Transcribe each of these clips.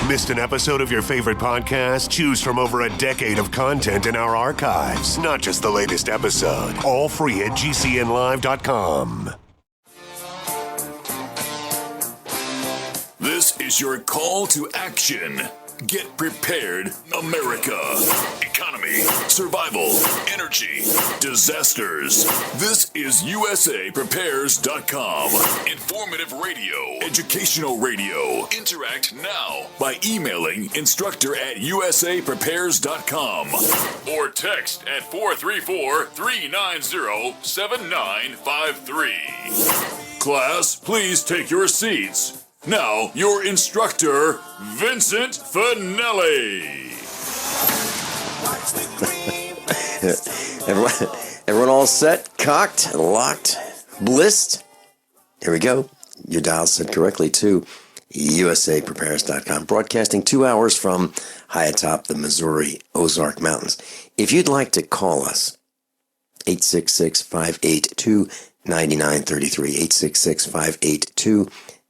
Missed an episode of your favorite podcast? Choose from over a decade of content in our archives, not just the latest episode. All free at GCNlive.com. This is your call to action. Get prepared, America. Economy, survival, energy, disasters. This is USAPrepares.com. Informative radio, educational radio. Interact now by emailing instructor@USAPrepares.com or text at 434-390-7953. Class, please take your seats. Now, your instructor, Vincent Finelli. Everyone all set, cocked, locked, blissed? Here we go. Your dial set correctly to USAPrepares.com, broadcasting 2 hours from high atop the Missouri Ozark Mountains. If you'd like to call us, 866-582-9933,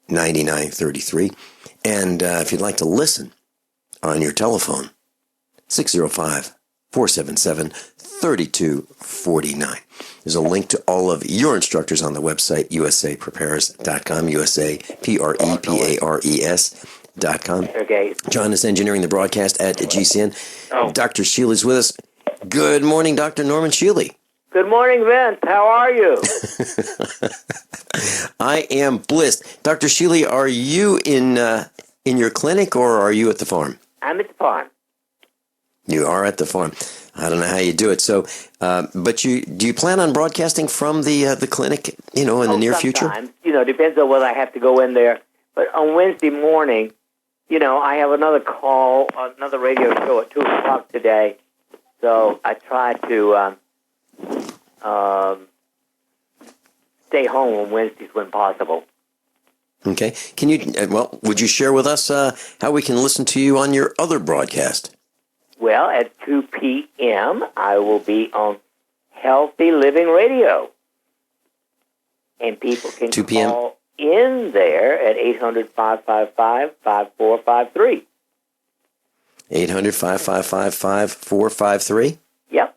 866-582-9933. And if you'd like to listen on your telephone, 605-477-3249. There's a link to all of your instructors on the website, USAPrepares.com, USAPrepares.com. Okay. John is engineering the broadcast at GCN. Oh. Dr. Shealy's with us. Good morning, Dr. Norman Shealy. Good morning, Vince. How are you? I am blissed. Dr. Shealy, are you in your clinic or are you at the farm? I'm at the farm. You are at the farm. I don't know how you do it. So, but do you plan on broadcasting from the clinic, in the near future? Sometimes. Depends on whether I have to go in there. But on Wednesday morning, I have another call, another radio show at 2 o'clock today. So I try to stay home on Wednesdays when possible. Okay. Can you? Would you share with us how we can listen to you on your other broadcast? Well, at 2 p.m., I will be on Healthy Living Radio. And people can 2 p.m. call in there at 800-555-5453. 800-555-5453? Yep.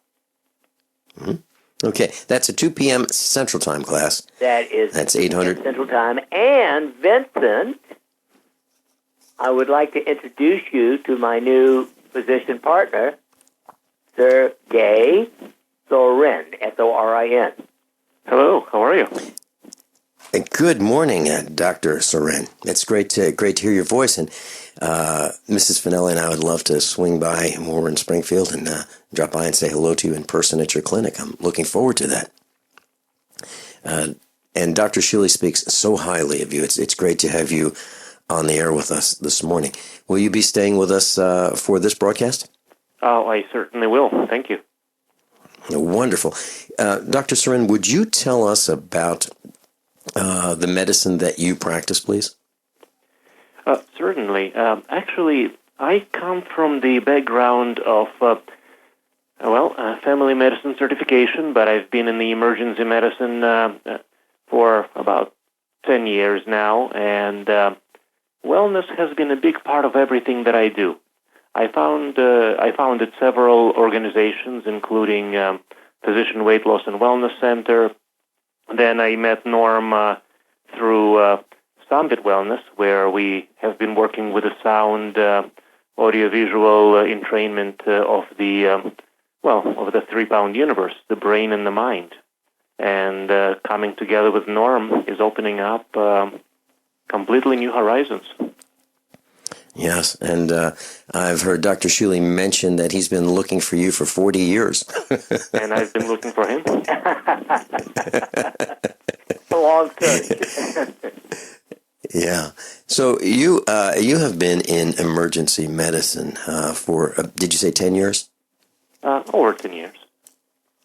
Mm-hmm. Okay, that's a 2 p.m. Central Time class. That's 800 Central Time. And Vincent, I would like to introduce you to my new physician partner, Sir Gay Sorin, S-O-R-I-N. Hello, how are you? Good morning, Dr. Sorin. It's great to hear your voice, and Mrs. Finelli and I would love to swing by when we're in Springfield and drop by and say hello to you in person at your clinic. I'm looking forward to that. And Dr. Shealy speaks so highly of you. It's great to have you on the air with us this morning. Will you be staying with us for this broadcast? Oh, I certainly will. Thank you. Wonderful. Dr. Sorin, would you tell us about the medicine that you practice, please? Certainly. Actually, I come from the background of, family medicine certification, but I've been in the emergency medicine for about 10 years now, and wellness has been a big part of everything that I do. I founded several organizations, including Physician Weight Loss and Wellness Center. Then I met Norm through Summit Wellness, where we have been working with the sound, audiovisual entrainment of the 3-pound universe, the brain and the mind. And coming together with Norm is opening up completely new horizons. Yes, and I've heard Dr. Shealy mention that he's been looking for you for 40 years. And I've been looking for him. A long time. Yeah. So you have been in emergency medicine for, did you say 10 years? Over 10 years.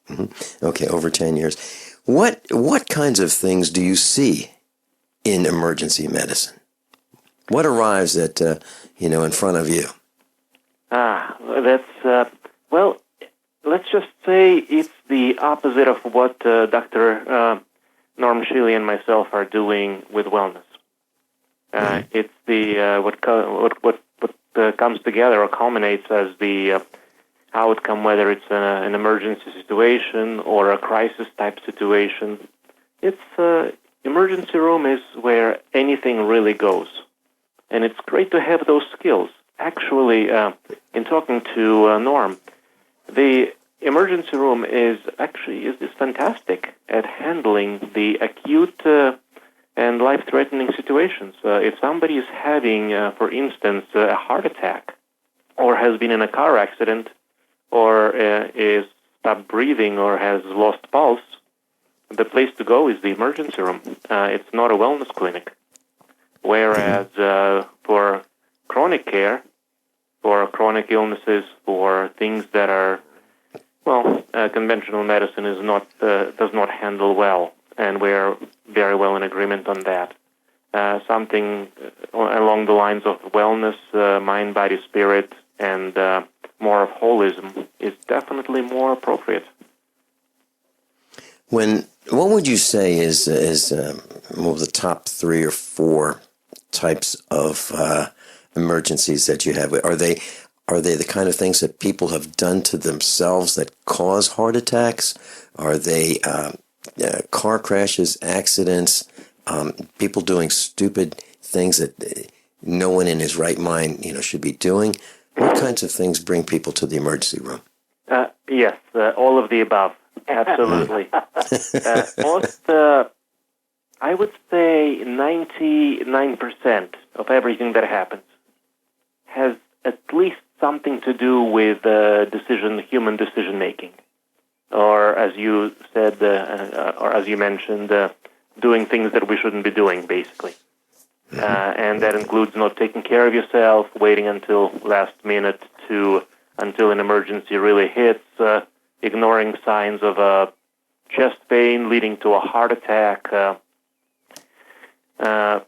Mm-hmm. Okay, over 10 years. What kinds of things do you see in emergency medicine? What arrives at in front of you? That's let's just say it's the opposite of what Dr. Norm Shealy and myself are doing with wellness. It's the what comes together or culminates as the outcome, whether it's an emergency situation or a crisis-type situation. Emergency room is where anything really goes. And it's great to have those skills. Actually, in talking to Norm, the emergency room is fantastic at handling the acute and life-threatening situations. If somebody is having, for instance, a heart attack, or has been in a car accident, or is stopped breathing or has lost pulse, the place to go is the emergency room. It's not a wellness clinic. Whereas for chronic care, for chronic illnesses, for things that are, conventional medicine does not handle well, and we're very well in agreement on that. Something along the lines of wellness, mind, body, spirit, and more of holism is definitely more appropriate. What would you say is the top 3 or 4 types of emergencies that you have? Are they the kind of things that people have done to themselves that cause heart attacks? Are they car crashes, accidents, people doing stupid things that no one in his right mind, should be doing? What kinds of things bring people to the emergency room? Yes, all of the above. Absolutely. I would say 99% of everything that happens has at least something to do with human decision making, or as you said, or as you mentioned, doing things that we shouldn't be doing, basically. And that includes not taking care of yourself, waiting until last minute until an emergency really hits, ignoring signs of chest pain leading to a heart attack, not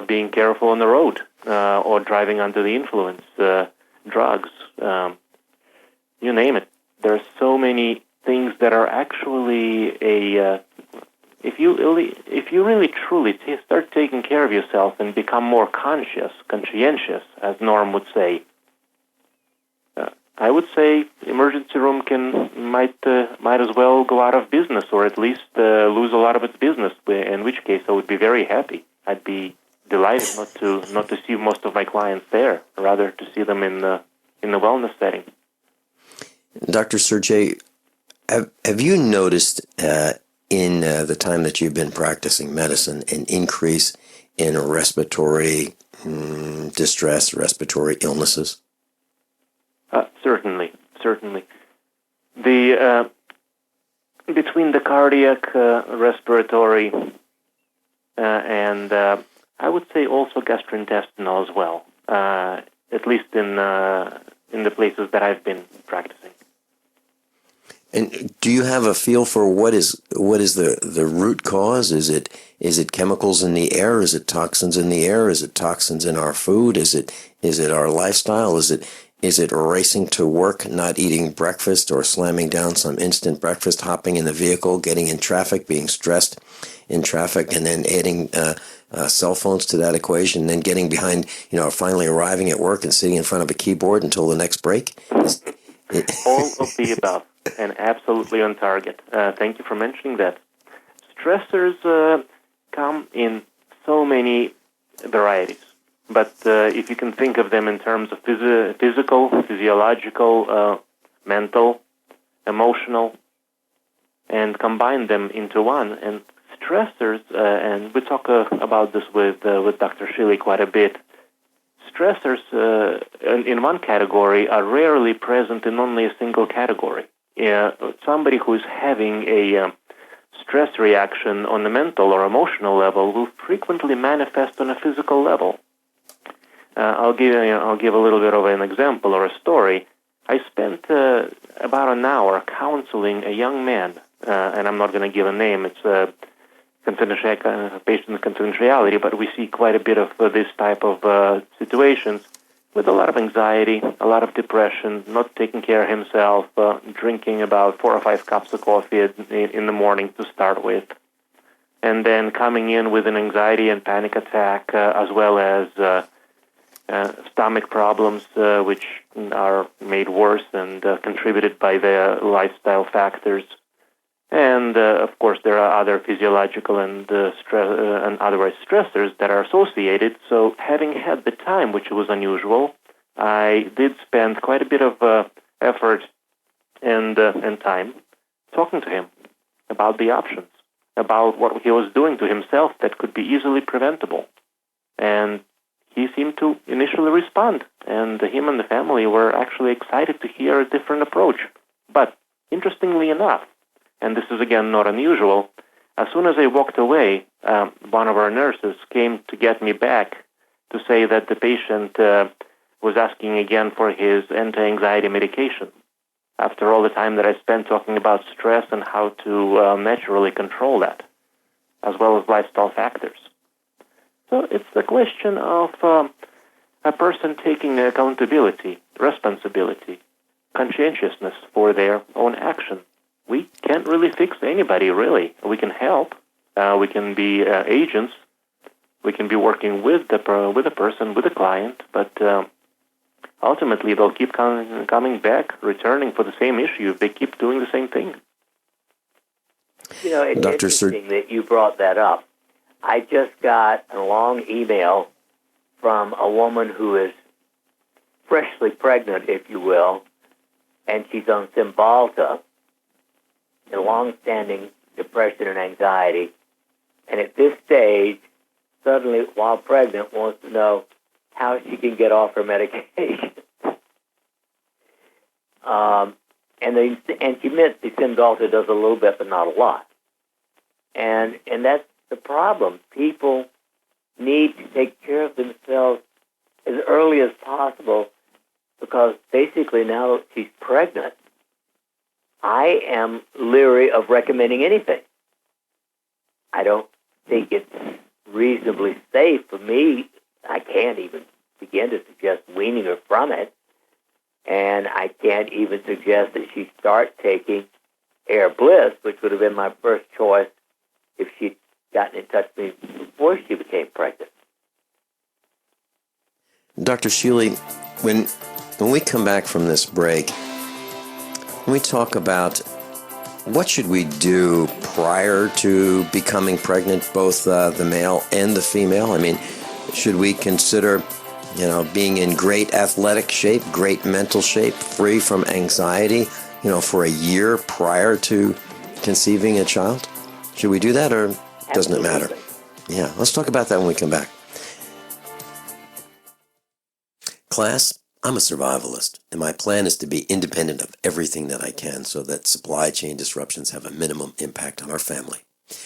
being careful on the road, or driving under the influence, drugs, you name it. There are so many things that are actually if you really truly start taking care of yourself and become more conscientious, as Norm would say, I would say emergency room might as well go out of business, or at least lose a lot of its business. In which case, I would be very happy. I'd be delighted not to see most of my clients there, rather to see them in the wellness setting. Dr. Sergey, have you noticed in the time that you've been practicing medicine an increase in respiratory distress, respiratory illnesses? Certainly. The between the cardiac, respiratory, and I would say also gastrointestinal as well, at least in the places that I've been practicing. And do you have a feel for what is the root cause? Is it chemicals in the air? Is it toxins in the air? Is it toxins in our food? Is it our lifestyle? Is it racing to work, not eating breakfast, or slamming down some instant breakfast, hopping in the vehicle, getting in traffic, being stressed in traffic, and then adding cell phones to that equation, and then getting behind, finally arriving at work and sitting in front of a keyboard until the next break? All of the above, and absolutely on target. Thank you for mentioning that. Stressors come in so many varieties. But if you can think of them in terms of physical, physiological, mental, emotional, and combine them into one, and stressors, and we talk about this with Dr. Shealy quite a bit, stressors in one category are rarely present in only a single category. Somebody who is having a stress reaction on the mental or emotional level will frequently manifest on a physical level. I'll give a little bit of an example or a story. I spent about an hour counseling a young man, and I'm not going to give a name. It's patient confidentiality, but we see quite a bit of this type of situations with a lot of anxiety, a lot of depression, not taking care of himself, drinking about 4 or 5 cups of coffee in the morning to start with, and then coming in with an anxiety and panic attack, as well as stomach problems, which are made worse and contributed by the lifestyle factors. And, of course, there are other physiological and otherwise stressors that are associated. So having had the time, which was unusual, I did spend quite a bit of effort and time talking to him about the options, about what he was doing to himself that could be easily preventable. And he seemed to initially respond, and him and the family were actually excited to hear a different approach. But interestingly enough, and this is again not unusual, as soon as I walked away, one of our nurses came to get me back to say that the patient was asking again for his anti-anxiety medication, after all the time that I spent talking about stress and how to naturally control that, as well as lifestyle factors. So it's the question of a person taking accountability, responsibility, conscientiousness for their own action. We can't really fix anybody, really. We can help. We can be agents. We can be working with the person, with the client, but ultimately they'll keep coming back, returning for the same issue if they keep doing the same thing. You know, it's interesting that you brought that up. I just got a long email from a woman who is freshly pregnant, if you will, and she's on Cymbalta, and long-standing depression and anxiety, and at this stage, suddenly, while pregnant, wants to know how she can get off her medication. And she meant the Cymbalta does a little bit, but not a lot. And that's the problem. People need to take care of themselves as early as possible, because basically now that she's pregnant, I am leery of recommending anything. I don't think it's reasonably safe for me. I can't even begin to suggest weaning her from it. And I can't even suggest that she start taking Air Bliss, which would have been my first choice if she'd gotten in touch with me before she became pregnant. Dr. Shealy, when we come back from this break, when we talk about what should we do prior to becoming pregnant, both the male and the female? I mean, should we consider, being in great athletic shape, great mental shape, free from anxiety, for a year prior to conceiving a child? Should we do that, or doesn't it matter? Yeah, let's talk about that when we come back. Class, I'm a survivalist, and my plan is to be independent of everything that I can so that supply chain disruptions have a minimum impact on our family.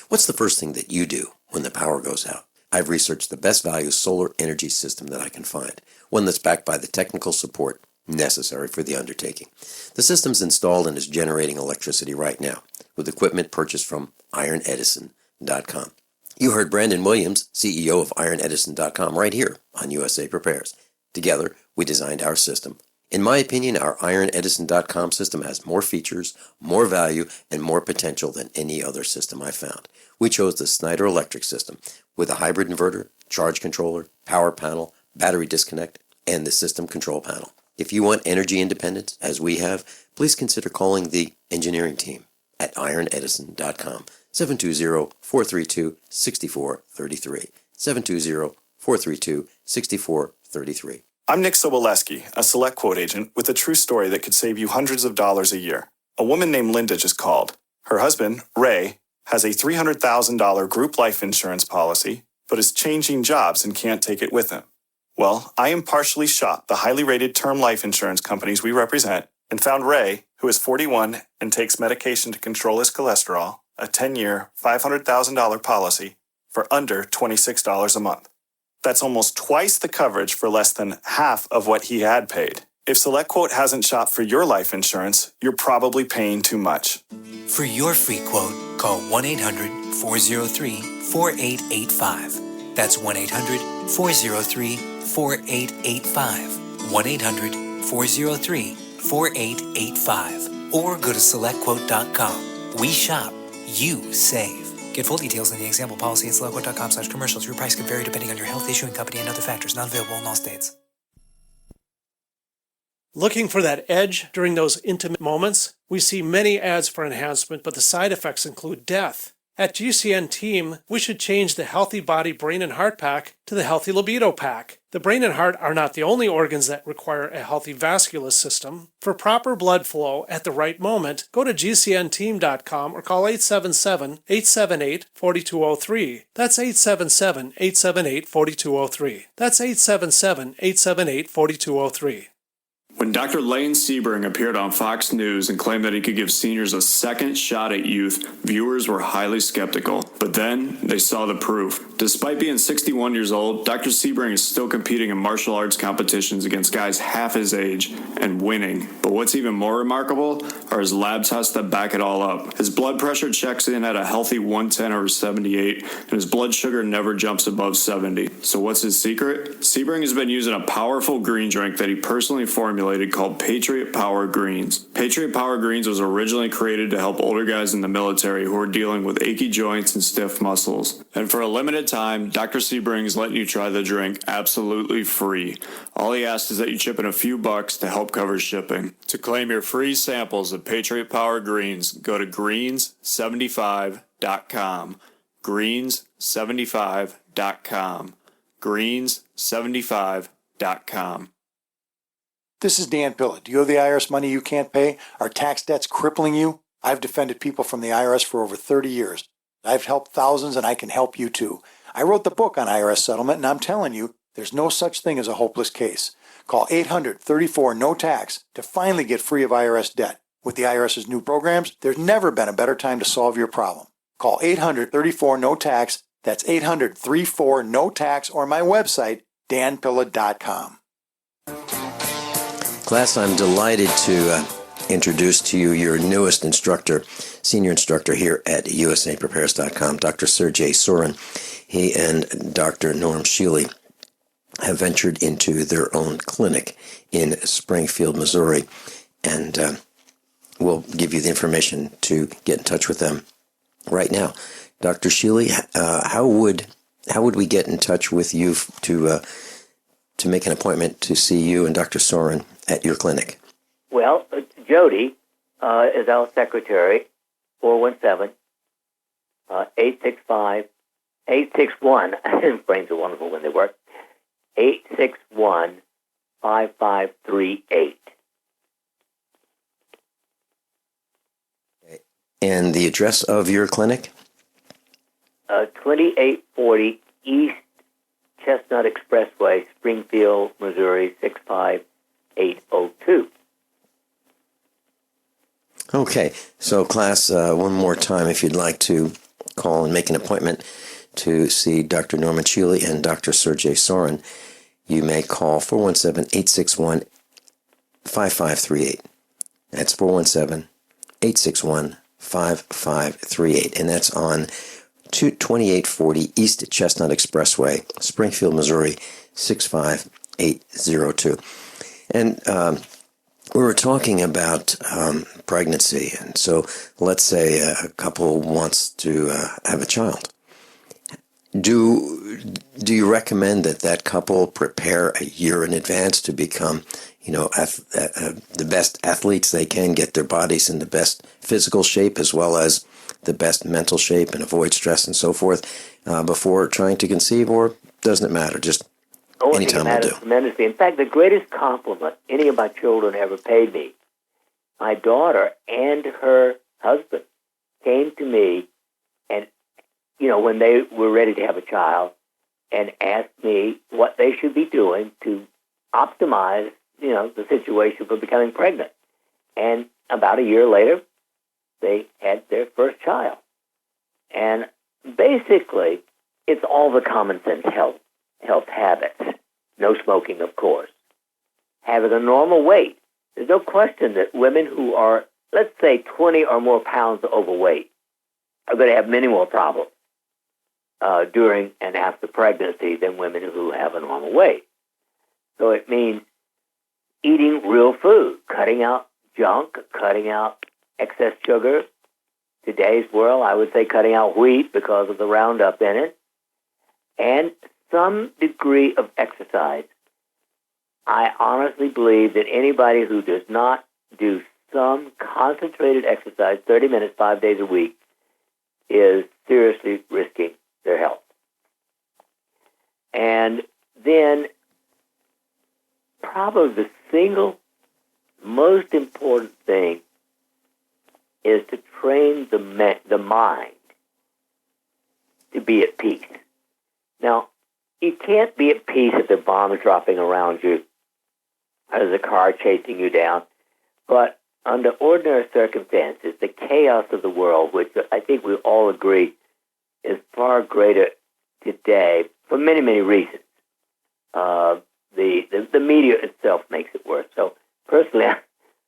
What's the first thing that you do when the power goes out? I've researched the best value solar energy system that I can find, one that's backed by the technical support necessary for the undertaking. The system's installed and is generating electricity right now with equipment purchased from IronEdison.com. You heard Brandon Williams, CEO of IronEdison.com, right here on USA Prepares. Together, we designed our system. In my opinion, our IronEdison.com system has more features, more value, and more potential than any other system I found. We chose the Snyder Electric system with a hybrid inverter, charge controller, power panel, battery disconnect, and the system control panel. If you want energy independence, as we have, please consider calling the engineering team at IronEdison.com, 720-432-6433, 720-432-6433. I'm Nick Soboleski, a Select Quote agent with a true story that could save you hundreds of dollars a year. A woman named Linda just called. Her husband, Ray, has a $300,000 group life insurance policy, but is changing jobs and can't take it with him. Well, I impartially shopped the highly rated term life insurance companies we represent and found Ray, who is 41 and takes medication to control his cholesterol, a 10-year, $500,000 policy for under $26 a month. That's almost twice the coverage for less than half of what he had paid. If SelectQuote hasn't shopped for your life insurance, you're probably paying too much. For your free quote, call 1-800-403-4885. That's 1-800-403-4885. 1-800-403-4885. Or go to SelectQuote.com. We shop, you save. Get full details in the example policy at SelectQuote.com/commercials. Your price could vary depending on your health, issuing company, and other factors. Not available in all states. Looking for that edge during those intimate moments? We see many ads for enhancement, but the side effects include death. At GCN Team, we should change the Healthy Body Brain and Heart Pack to the Healthy Libido Pack. The brain and heart are not the only organs that require a healthy vascular system. For proper blood flow at the right moment, go to gcnteam.com or call 877-878-4203. That's 877-878-4203. That's 877-878-4203. When Dr. Lane Sebring appeared on Fox News and claimed that he could give seniors a second shot at youth, viewers were highly skeptical. But then they saw the proof. Despite being 61 years old, Dr. Sebring is still competing in martial arts competitions against guys half his age and winning. But what's even more remarkable are his lab tests that back it all up. His blood pressure checks in at a healthy 110/78, and his blood sugar never jumps above 70. So what's his secret? Sebring has been using a powerful green drink that he personally formulated called Patriot Power Greens. Patriot Power Greens was originally created to help older guys in the military who are dealing with achy joints and stiff muscles. And for a limited time, Dr. Sebring is letting you try the drink absolutely free. All he asks is that you chip in a few bucks to help cover shipping. To claim your free samples of Patriot Power Greens, go to greens75.com. greens75.com. greens75.com. This is Dan Pilla. Do you owe the IRS money you can't pay? Are tax debts crippling you? I've defended people from the IRS for over 30 years. I've helped thousands, and I can help you too. I wrote the book on IRS settlement, and I'm telling you, there's no such thing as a hopeless case. Call 800-34-NO-TAX to finally get free of IRS debt. With the IRS's new programs, there's never been a better time to solve your problem. Call 800-34-NO-TAX. That's 800-34-NO-TAX, or my website, danpilla.com. Class, I'm delighted to introduce to you your newest instructor, senior instructor here at usaprepares.com, Dr. Sergey Sorin. He and Dr. Norm Shealy have ventured into their own clinic in Springfield, Missouri, and we'll give you the information to get in touch with them right now. Dr. Shealy, how would we get in touch with you to make an appointment to see you and Dr. Sorin at your clinic? Well, Jody is our secretary, 417-865-861. Brains are wonderful when they work. 861-5538. And the address of your clinic? 2840 East Chestnut Expressway, Springfield, Missouri, 65802. Okay, so class, one more time, if you'd like to call and make an appointment to see Dr. Norman Shealy and Dr. Sergey Sorin, you may call 417-861-5538. That's 417-861-5538, and that's on 2840 East Chestnut Expressway, Springfield, Missouri, 65802. And we were talking about pregnancy, and so let's say a couple wants to have a child. Do you recommend that couple prepare a year in advance to become, the best athletes they can, get their bodies in the best physical shape as well as the best mental shape and avoid stress and so forth before trying to conceive, or doesn't it matter? Just anytime will do. Tremendously. In fact, the greatest compliment any of my children ever paid me, my daughter and her husband came to me and, when they were ready to have a child, and asked me what they should be doing to optimize, the situation for becoming pregnant. And about a year later, they had their first child. And basically, it's all the common sense health habits. No smoking, of course. Having a normal weight. There's no question that women who are, let's say, 20 or more pounds overweight are going to have many more problems during and after pregnancy than women who have a normal weight. So it means eating real food, cutting out junk, cutting out excess sugar. Today's world, I would say cutting out wheat because of the Roundup in it, and some degree of exercise. I honestly believe that anybody who does not do some concentrated exercise, 30 minutes, 5 days a week, is seriously risking their health. And then probably the single most important thing is to train the mind to be at peace. Now, you can't be at peace if there are bombs dropping around you or there's a car chasing you down. But under ordinary circumstances, the chaos of the world, which I think we all agree is far greater today for many, many reasons. The media itself makes it worse. So personally,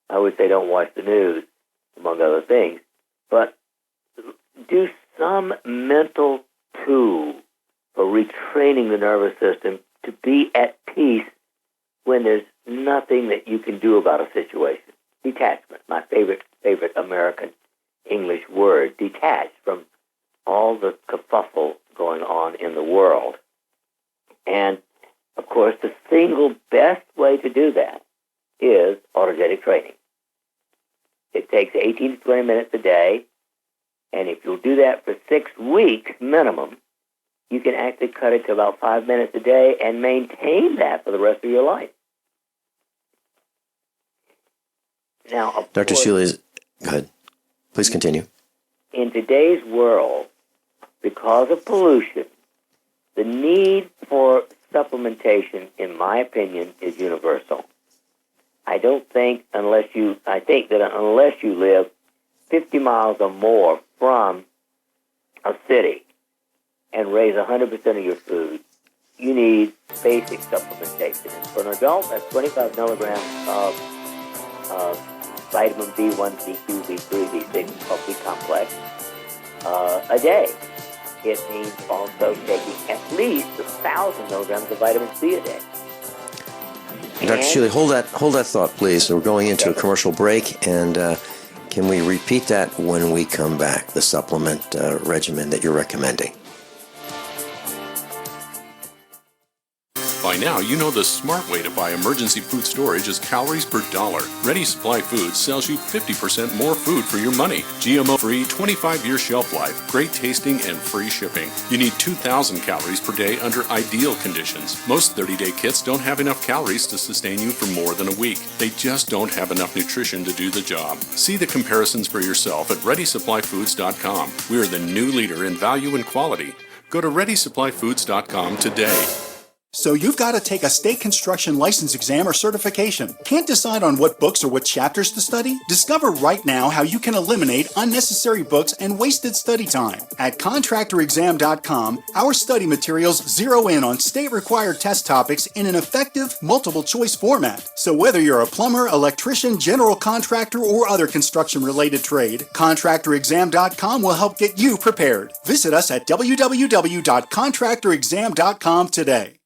I would say don't watch the news, among other things. But do some mental tool for retraining the nervous system to be at peace when there's nothing that you can do about a situation. Detachment, my favorite American English word, detached from all the kerfuffle going on in the world. And, of course, the single best way to do that is autogenic training. It takes 18 to 20 minutes a day, and if you'll do that for 6 weeks minimum, you can actually cut it to about 5 minutes a day and maintain that for the rest of your life. Now, Dr. Shealy, go ahead. Please continue. In today's world, because of pollution, the need for supplementation, in my opinion, is universal. I think that unless you live 50 miles or more from a city and raise 100% of your food, you need basic supplementation. And for an adult, that's 25 milligrams of vitamin B1, B2, B3, B6, called B-complex, a day. It means also taking at least 1,000 milligrams of vitamin C a day. Dr. Shealy, hold that thought, please. We're going into a commercial break, and can we repeat that when we come back, the supplement regimen that you're recommending? By now, you know the smart way to buy emergency food storage is calories per dollar. Ready Supply Foods sells you 50% more food for your money. GMO-free, 25-year shelf life, great tasting, and free shipping. You need 2,000 calories per day under ideal conditions. Most 30-day kits don't have enough calories to sustain you for more than a week. They just don't have enough nutrition to do the job. See the comparisons for yourself at ReadySupplyFoods.com. We are the new leader in value and quality. Go to ReadySupplyFoods.com today. So you've got to take a state construction license exam or certification. Can't decide on what books or what chapters to study? Discover right now how you can eliminate unnecessary books and wasted study time. At contractorexam.com, our study materials zero in on state-required test topics in an effective, multiple-choice format. So whether you're a plumber, electrician, general contractor, or other construction-related trade, contractorexam.com will help get you prepared. Visit us at www.contractorexam.com today.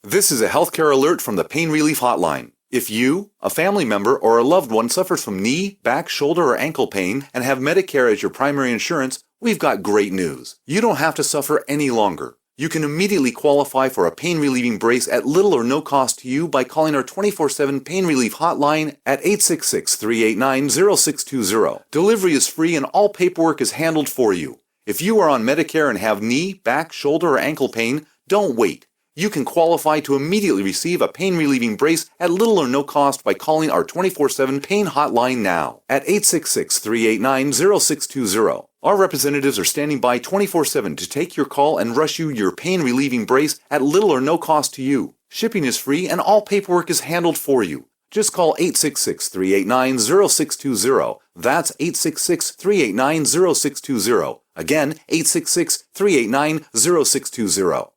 This is a healthcare alert from the Pain Relief Hotline. If you, a family member, or a loved one suffers from knee, back, shoulder, or ankle pain and have Medicare as your primary insurance, we've got great news. You don't have to suffer any longer. You can immediately qualify for a pain-relieving brace at little or no cost to you by calling our 24/7 Pain Relief Hotline at 866-389-0620. Delivery is free and all paperwork is handled for you. If you are on Medicare and have knee, back, shoulder, or ankle pain, don't wait. You can qualify to immediately receive a pain-relieving brace at little or no cost by calling our 24/7 Pain Hotline now at 866-389-0620. Our representatives are standing by 24/7 to take your call and rush you your pain-relieving brace at little or no cost to you. Shipping is free and all paperwork is handled for you. Just call 866-389-0620. That's 866-389-0620. Again, 866-389-0620.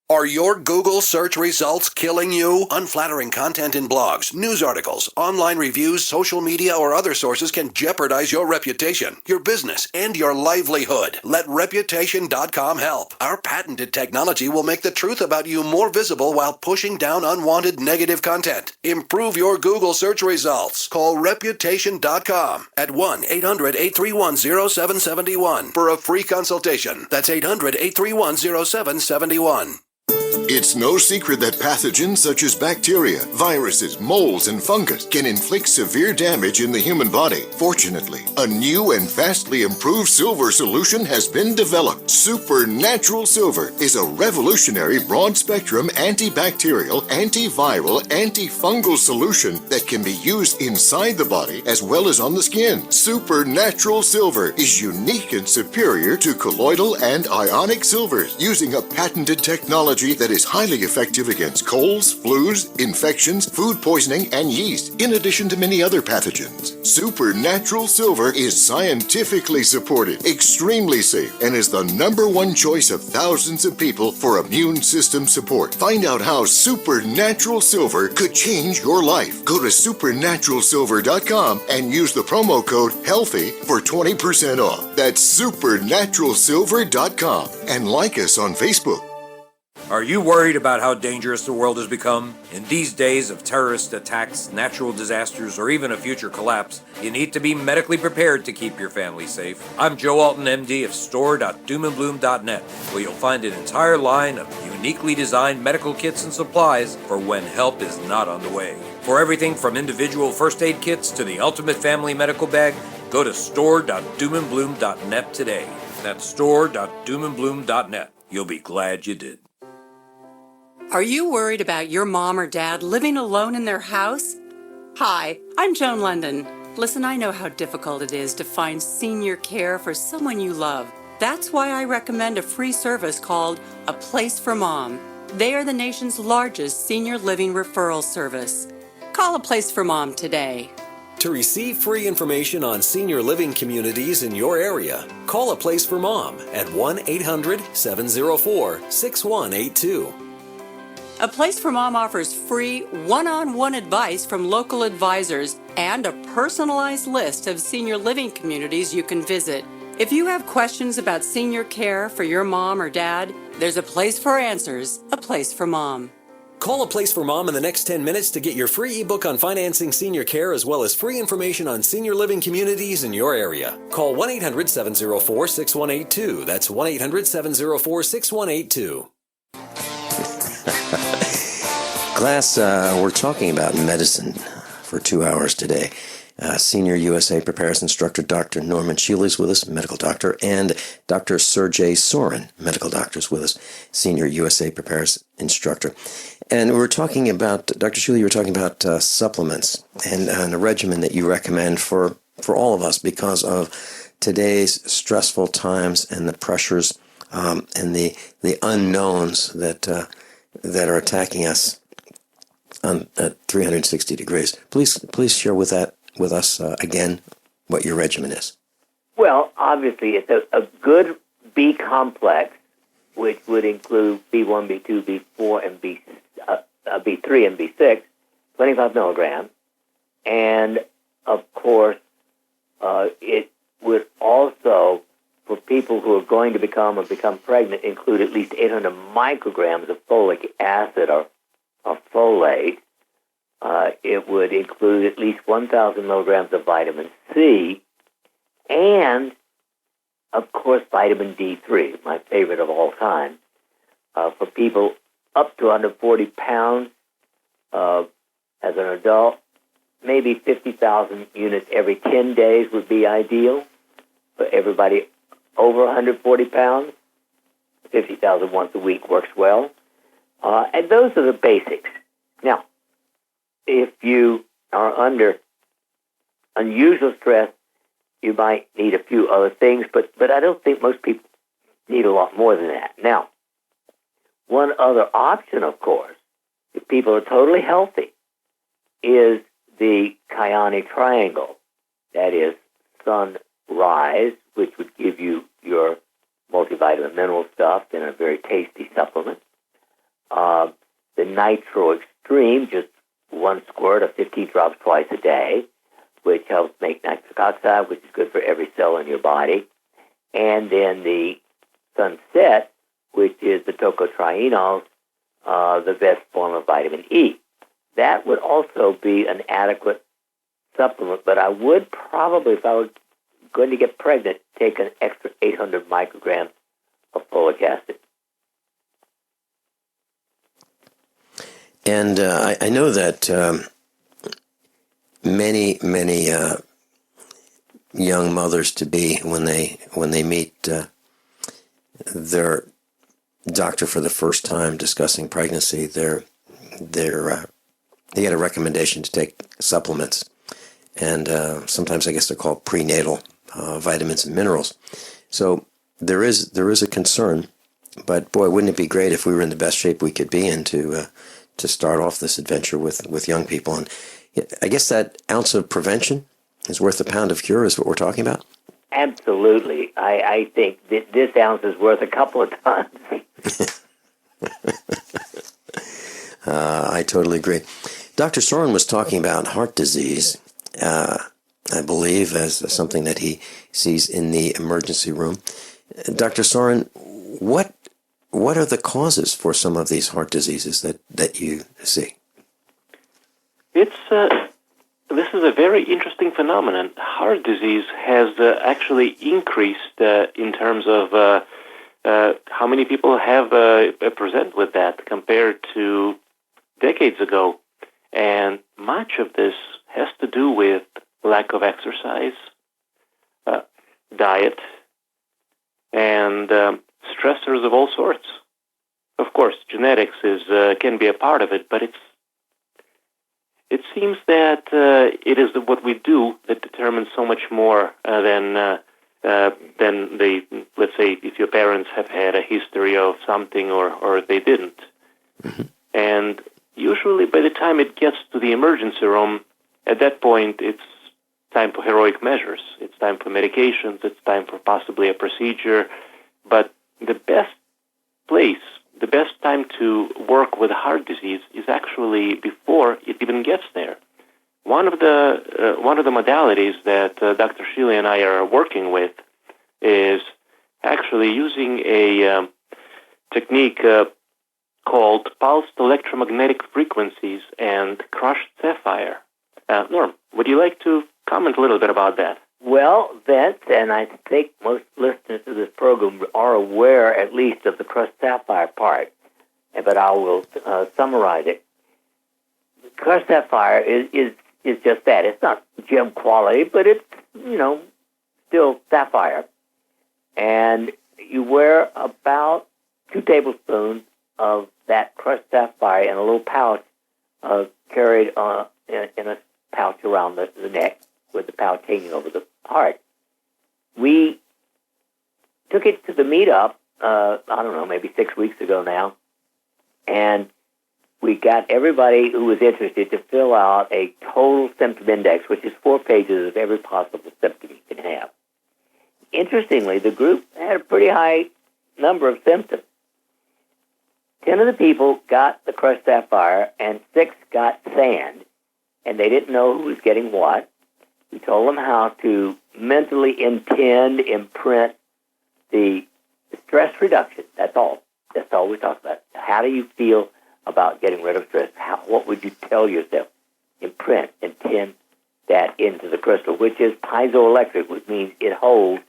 Are your Google search results killing you? Unflattering content in blogs, news articles, online reviews, social media, or other sources can jeopardize your reputation, your business, and your livelihood. Let Reputation.com help. Our patented technology will make the truth about you more visible while pushing down unwanted negative content. Improve your Google search results. Call Reputation.com at 1-800-831-0771 for a free consultation. That's 800-831-0771. It's no secret that pathogens such as bacteria, viruses, molds, and fungus can inflict severe damage in the human body. Fortunately, a new and vastly improved silver solution has been developed. Supernatural Silver is a revolutionary broad-spectrum antibacterial, antiviral, antifungal solution that can be used inside the body as well as on the skin. Supernatural Silver is unique and superior to colloidal and ionic silvers, using a patented technology that is highly effective against colds, flus, infections, food poisoning, and yeast, in addition to many other pathogens. Supernatural Silver is scientifically supported, extremely safe, and is the #1 choice of thousands of people for immune system support. Find out how Supernatural Silver could change your life. Go to supernaturalsilver.com and use the promo code HEALTHY for 20% off. That's supernaturalsilver.com, and like us on Facebook. Are you worried about how dangerous the world has become? In these days of terrorist attacks, natural disasters, or even a future collapse, you need to be medically prepared to keep your family safe. I'm Joe Alton, MD of store.doomandbloom.net, where you'll find an entire line of uniquely designed medical kits and supplies for when help is not on the way. For everything from individual first aid kits to the ultimate family medical bag, go to store.doomandbloom.net today. That's store.doomandbloom.net. You'll be glad you did. Are you worried about your mom or dad living alone in their house? Hi, I'm Joan London. Listen, I know how difficult it is to find senior care for someone you love. That's why I recommend a free service called A Place for Mom. They are the nation's largest senior living referral service. Call A Place for Mom today. To receive free information on senior living communities in your area, call A Place for Mom at 1-800-704-6182. A Place for Mom offers free one-on-one advice from local advisors and a personalized list of senior living communities you can visit. If you have questions about senior care for your mom or dad, there's a place for answers, A Place for Mom. Call A Place for Mom in the next 10 minutes to get your free ebook on financing senior care as well as free information on senior living communities in your area. Call 1-800-704-6182. That's 1-800-704-6182. Class, we're talking about medicine for 2 hours today. Senior USA Preparedness Instructor Dr. Norman Shealy is with us, medical doctor, and Dr. Sergey Sorin, medical doctor, is with us, Senior USA Preparedness Instructor. And we're talking about, Dr. Shealy, you were talking about supplements and a regimen that you recommend for all of us because of today's stressful times and the pressures and the unknowns that are attacking us on 360 degrees. Please share with us again what your regimen is. Well, obviously, it's a good B complex, which would include B1, B2, B4, and B3 and B6, 25 milligrams. And, of course, it would also, for people who are going to become pregnant, include at least 800 micrograms of folic acid or folate. It would include at least 1,000 milligrams of vitamin C and, of course, vitamin D3, my favorite of all time. For people up to under 40 pounds as an adult, maybe 50,000 units every 10 days would be ideal. For everybody over 140 pounds, 50,000 once a week works well. And those are the basics. Now, if you are under unusual stress, you might need a few other things, but I don't think most people need a lot more than that. Now, one other option, of course, if people are totally healthy, is the Chionic Triangle. That is Sunrise, which would give you your multivitamin mineral stuff in a very tasty supplement. The Nitro Extreme, just one squirt of 15 drops twice a day, which helps make nitric oxide, which is good for every cell in your body. And then the Sunset, which is the tocotrienols, the best form of vitamin E. That would also be an adequate supplement, but I would probably, if I was going to get pregnant, take an extra 800 micrograms of folic acid. And I know that many young mothers-to-be, when they meet their doctor for the first time discussing pregnancy, they get a recommendation to take supplements, and sometimes I guess they're called prenatal vitamins and minerals. So there is a concern, but boy, wouldn't it be great if we were in the best shape we could be in to start off this adventure with young people. And I guess that ounce of prevention is worth a pound of cure, is what we're talking about. Absolutely. I think that this ounce is worth a couple of tons. I totally agree. Dr. Soren was talking about heart disease, I believe, as something that he sees in the emergency room. Dr. Soren, what are the causes for some of these heart diseases that you see? This is a very interesting phenomenon. Heart disease has actually increased in terms of how many people have present with that compared to decades ago. And much of this has to do with lack of exercise, diet, and stressors of all sorts. Of course, genetics can be a part of it, but it seems that it is what we do that determines so much more than let's say, if your parents have had a history of something or they didn't. Mm-hmm. And usually by the time it gets to the emergency room, at that point, it's time for heroic measures. It's time for medications. It's time for possibly a procedure. But the best time to work with heart disease is actually before it even gets there. One of the modalities that Dr. Shealy and I are working with is actually using a technique called pulsed electromagnetic frequencies and crushed sapphire. Norm, would you like to comment a little bit about that? Well, Vince, and I think most listeners to this program are aware at least of the crushed sapphire part, but I will summarize it. Crushed sapphire is just that. It's not gem quality, but it's, still sapphire. And you wear about 2 tablespoons of that crushed sapphire in a little pouch carried in a pouch around the neck, with the pouch hanging over the heart. We took it to the meetup, maybe 6 weeks ago now, and we got everybody who was interested to fill out a total symptom index, which is 4 pages of every possible symptom you can have. Interestingly, the group had a pretty high number of symptoms. 10 of the people got the crushed sapphire, and 6 got sand, and they didn't know who was getting what. We told them how to mentally imprint the stress reduction. That's all. That's all we talked about. How do you feel about getting rid of stress? What would you tell yourself? Intend that into the crystal, which is piezoelectric, which means it holds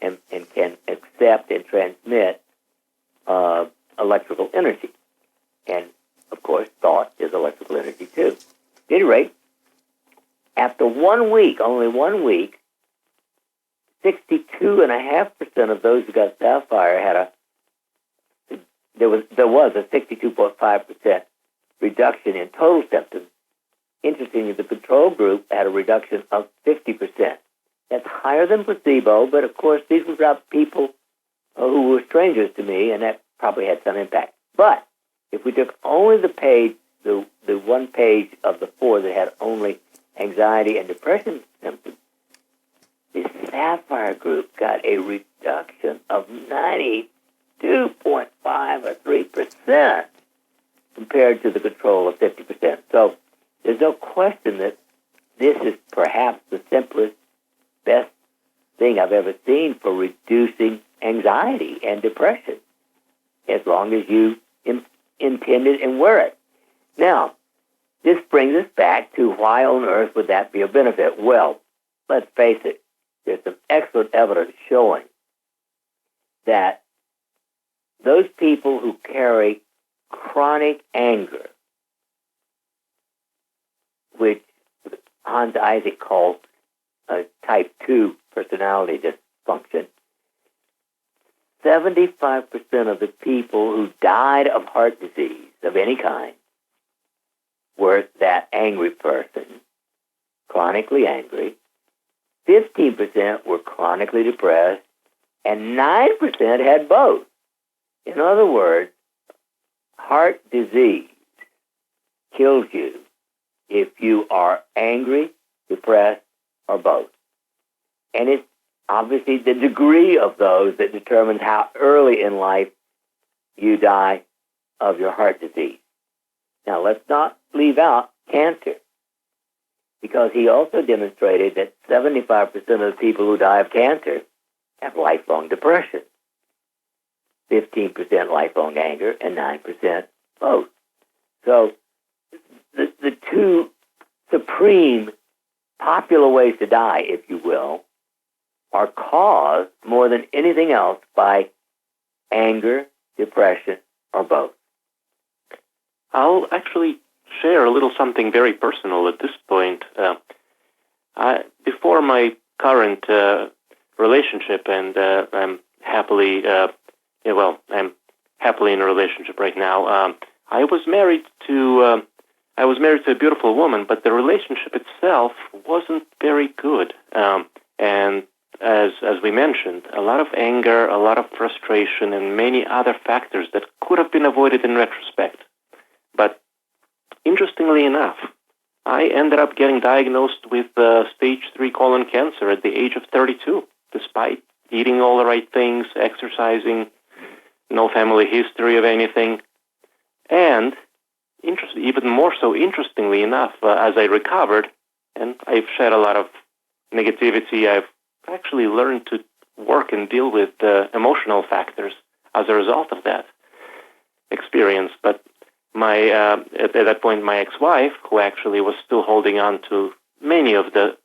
and can accept and transmit electrical energy. And, of course, thought is electrical energy, too. At any rate, after 1 week, only 1 week, 62.5% of those who got sapphire there was a 62.5% reduction in total symptoms. Interestingly, the control group had a reduction of 50%. That's higher than placebo, but of course these were not people who were strangers to me, and that probably had some impact. But if we took only the 1 page of the 4 that had only anxiety and depression symptoms, the sapphire group got a reduction of 92.5 or 3% compared to the control of 50%. So there's no question that this is perhaps the simplest, best thing I've ever seen for reducing anxiety and depression, as long as you intend it and wear it. Now, this brings us back to why on earth would that be a benefit? Well, let's face it, there's some excellent evidence showing that those people who carry chronic anger which Hans Isaac calls a type 2 personality dysfunction, 75% of the people who died of heart disease of any kind were that angry person, chronically angry. 15% were chronically depressed, and 9% had both. In other words, heart disease kills you if you are angry, depressed, or both. And it's obviously the degree of those that determines how early in life you die of your heart disease. Now, let's not leave out cancer, because he also demonstrated that 75% of the people who die of cancer have lifelong depression, 15% lifelong anger, and 9% both. So the two supreme popular ways to die, if you will, are caused more than anything else by anger, depression, or both. I'll actually share a little something very personal at this point. Before my current relationship, and I'm happily, I'm happily in a relationship right now. I was married to a beautiful woman, but the relationship itself wasn't very good. And as we mentioned, a lot of anger, a lot of frustration, and many other factors that could have been avoided in retrospect. But interestingly enough, I ended up getting diagnosed with stage 3 colon cancer at the age of 32, despite eating all the right things, exercising, no family history of anything. And even more so, interestingly enough, as I recovered, and I've shed a lot of negativity, I've actually learned to work and deal with emotional factors as a result of that experience. But at that point, my ex-wife, who actually was still holding on to many of the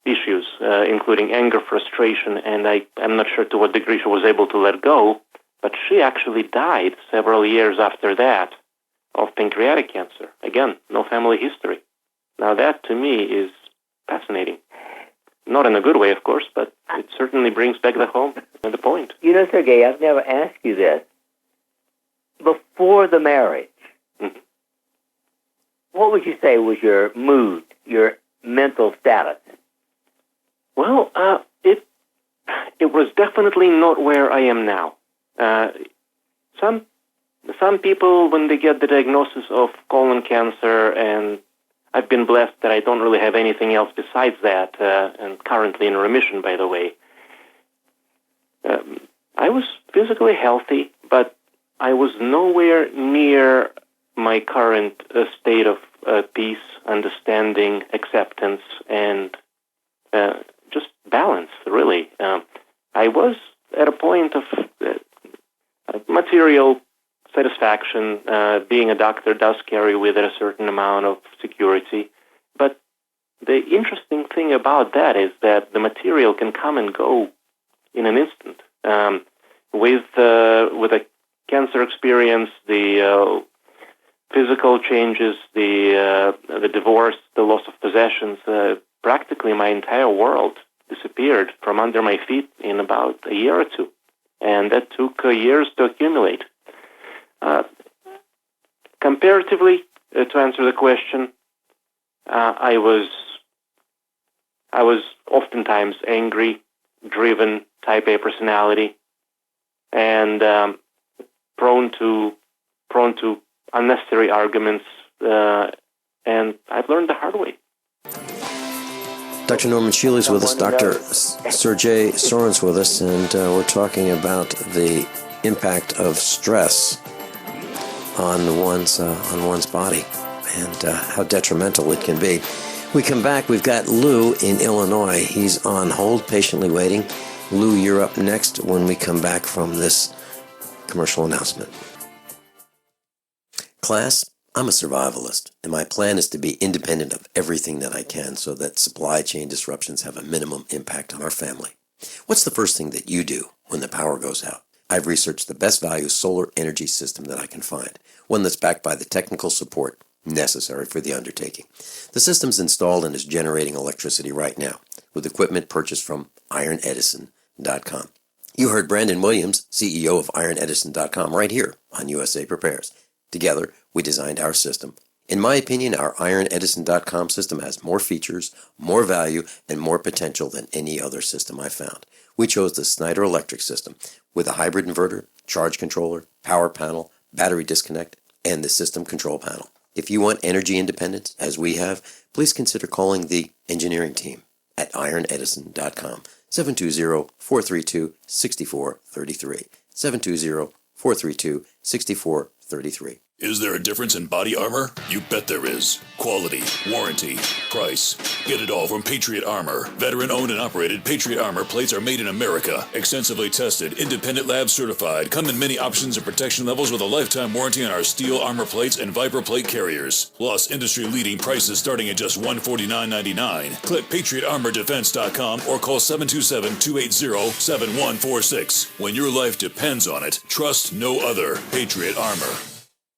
issues, including anger, frustration, and I'm not sure to what degree she was able to let go, but she actually died several years after that of pancreatic cancer. Again, no family history. Now that, to me, is fascinating. Not in a good way, of course, but it certainly brings back the point. You know, Sergei, I've never asked you this. Before the marriage, what would you say was your mood, your mental status? Well, it was definitely not where I am now. Some people, when they get the diagnosis of colon cancer, and I've been blessed that I don't really have anything else besides that, and currently in remission, by the way. I was physically healthy, but I was nowhere near my current state of peace, understanding, acceptance, and just balance, really. I was at a point of material satisfaction. Being a doctor does carry with it a certain amount of security. But the interesting thing about that is that the material can come and go in an instant. With a cancer experience, the physical changes, the divorce, the loss of possessions, practically my entire world disappeared from under my feet in about a year or two. And that took years to accumulate. Comparatively, to answer the question, I was oftentimes angry, driven, type A personality, and prone to unnecessary arguments, and I've learned the hard way. Dr. Norman Shealy is with us, Dr. Sergei Soren's with us, and we're talking about the impact of stress on one's body and how detrimental it can be. We come back. We've got Lou in Illinois. He's on hold, patiently waiting. Lou, you're up next when we come back from this commercial announcement. Class, I'm a survivalist, and my plan is to be independent of everything that I can so that supply chain disruptions have a minimum impact on our family. What's the first thing that you do when the power goes out? I've researched the best value solar energy system that I can find, one that's backed by the technical support necessary for the undertaking. The system's installed and is generating electricity right now with equipment purchased from ironedison.com. You heard Brandon Williams, CEO of ironedison.com, right here on USA Prepares. Together, we designed our system. In my opinion, our ironedison.com system has more features, more value, and more potential than any other system I've found. We chose the Snyder Electric system with a hybrid inverter, charge controller, power panel, battery disconnect, and the system control panel. If you want energy independence, as we have, please consider calling the engineering team at ironedison.com, 720-432-6433, 720-432-6433. Is there a difference in body armor? You bet there is. Quality, warranty, price. Get it all from Patriot Armor. Veteran-owned and operated Patriot Armor plates are made in America. Extensively tested, independent lab certified. Come in many options and protection levels with a lifetime warranty on our steel armor plates and Viper plate carriers. Plus, industry-leading prices starting at just $149.99. Click PatriotArmorDefense.com or call 727-280-7146. When your life depends on it, trust no other. Patriot Armor.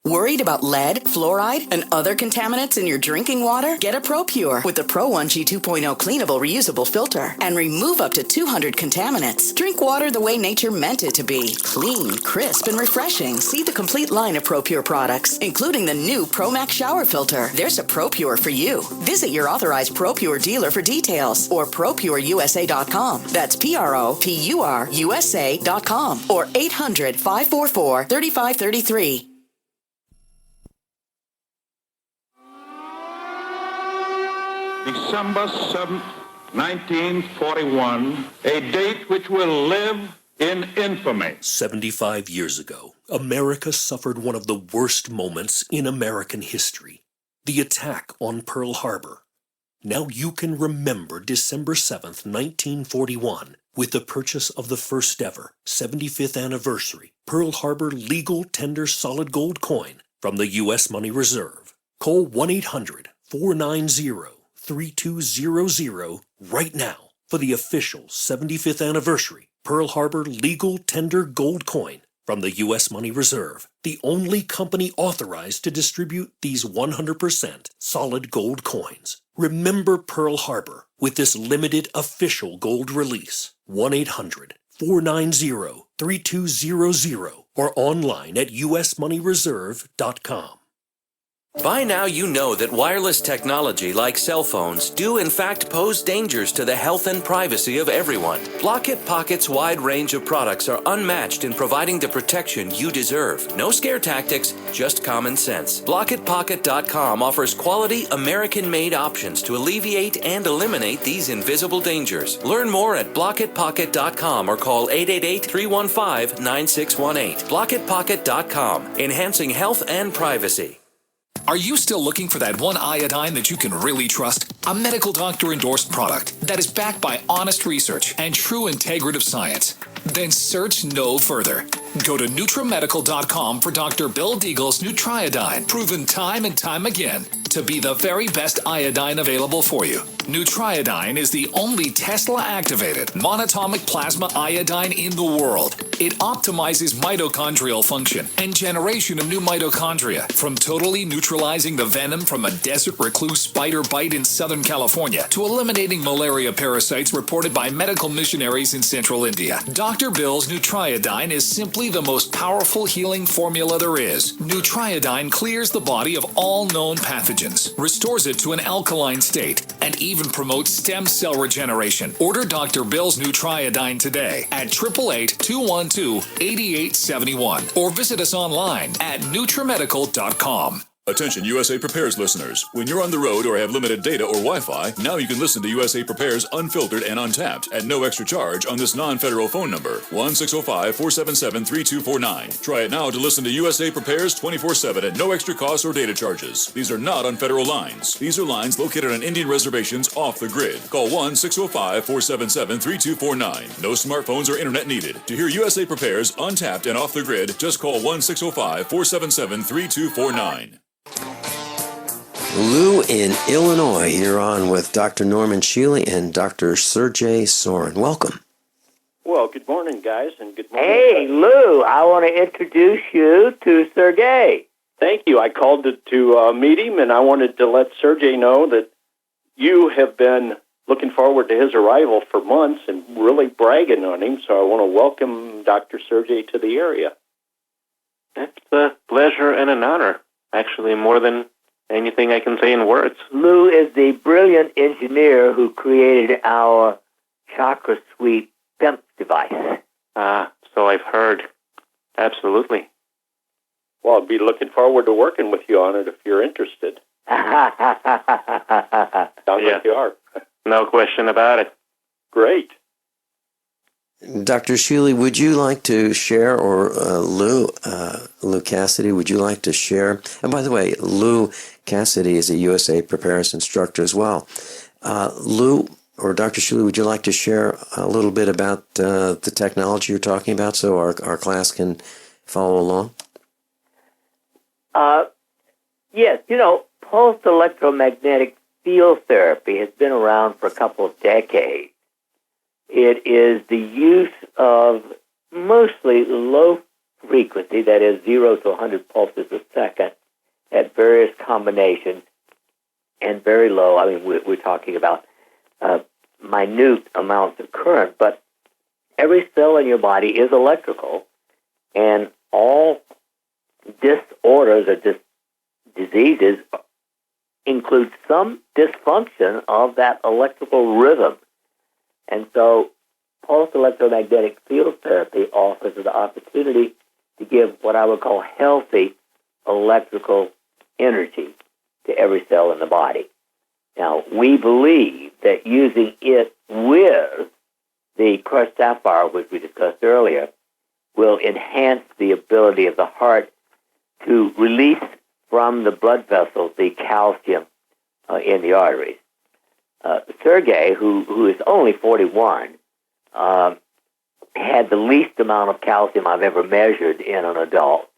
Worried about lead, fluoride, and other contaminants in your drinking water? Get a ProPure with the Pro 1G 2.0 cleanable reusable filter and remove up to 200 contaminants. Drink water the way nature meant it to be. Clean, crisp, and refreshing. See the complete line of ProPure products, including the new ProMax shower filter. There's a ProPure for you. Visit your authorized ProPure dealer for details or ProPureUSA.com. That's ProPureUSA.com or 800-544-3533. December 7th, 1941, a date which will live in infamy. 75 years ago, America suffered one of the worst moments in American history, the attack on Pearl Harbor. Now you can remember December 7th, 1941, with the purchase of the first ever 75th anniversary Pearl Harbor legal tender solid gold coin from the U.S. Money Reserve. Call 1-800-490-3200 right now for the official 75th anniversary Pearl Harbor legal tender gold coin from the U.S. Money Reserve, the only company authorized to distribute these 100% solid gold coins. Remember Pearl Harbor with this limited official gold release. 1-800-490-3200 or online at usmoneyreserve.com. By now you know that wireless technology like cell phones do in fact pose dangers to the health and privacy of everyone. Block-It Pocket's wide range of products are unmatched in providing the protection you deserve. No scare tactics, just common sense. BlockItPocket.com offers quality American-made options to alleviate and eliminate these invisible dangers. Learn more at BlockItPocket.com or call 888-315-9618. BlockItPocket.com, enhancing health and privacy. Are you still looking for that one iodine that you can really trust? A medical doctor endorsed product that is backed by honest research and true integrative science? Then search no further. Go to NutriMedical.com for Dr. Bill Deagle's Nutriodine, proven time and time again to be the very best iodine available for you. Nutriodine is the only Tesla-activated monatomic plasma iodine in the world. It optimizes mitochondrial function and generation of new mitochondria, from totally neutralizing the venom from a desert recluse spider bite in Southern California to eliminating malaria parasites reported by medical missionaries in Central India. Dr. Bill's Nutriodine is simply the most powerful healing formula there is. Nutriodine clears the body of all known pathogens, restores it to an alkaline state, and even promotes stem cell regeneration. Order Dr. Bill's Nutriodine today at 888-212-8871 or visit us online at NutriMedical.com. Attention USA Prepares listeners. When you're on the road or have limited data or Wi-Fi, now you can listen to USA Prepares unfiltered and untapped at no extra charge on this non-federal phone number, 1-605-477-3249. Try it now to listen to USA Prepares 24/7 at no extra cost or data charges. These are not on federal lines. These are lines located on Indian reservations off the grid. Call 1-605-477-3249. No smartphones or internet needed. To hear USA Prepares untapped and off the grid, just call 1-605-477-3249. Lou in Illinois, you're on with Dr. Norman Shealy and Dr. Sergey Soren. Welcome. Well, good morning, guys, and good morning. Hey, Lou, I want to introduce you to Sergey. Thank you. I called to meet him, and I wanted to let Sergey know that you have been looking forward to his arrival for months and really bragging on him. So I want to welcome Dr. Sergey to the area. It's a pleasure and an honor. Actually, more than anything I can say in words. Lou is the brilliant engineer who created our Chakra Suite PIMP device. So I've heard. Absolutely. Well, I'd be looking forward to working with you on it if you're interested. Sounds like you are. No question about it. Great. Dr. Shealy, would you like to share, or Lou Cassidy, would you like to share? And by the way, Lou Cassidy is a USA Preparedness instructor as well. Lou or Dr. Shealy, would you like to share a little bit about the technology you're talking about so our class can follow along? Yes, pulsed electromagnetic field therapy has been around for a couple of decades. It is the use of mostly low frequency, that is 0 to 100 pulses a second, at various combinations, and very low. I mean, we're talking about minute amounts of current, but every cell in your body is electrical, and all disorders or diseases include some dysfunction of that electrical rhythm. And so pulsed electromagnetic field therapy offers an opportunity to give what I would call healthy electrical energy to every cell in the body. Now, we believe that using it with the crushed sapphire, which we discussed earlier, will enhance the ability of the heart to release from the blood vessels the calcium in the arteries. Sergey, who is only 41, had the least amount of calcium I've ever measured in an adult.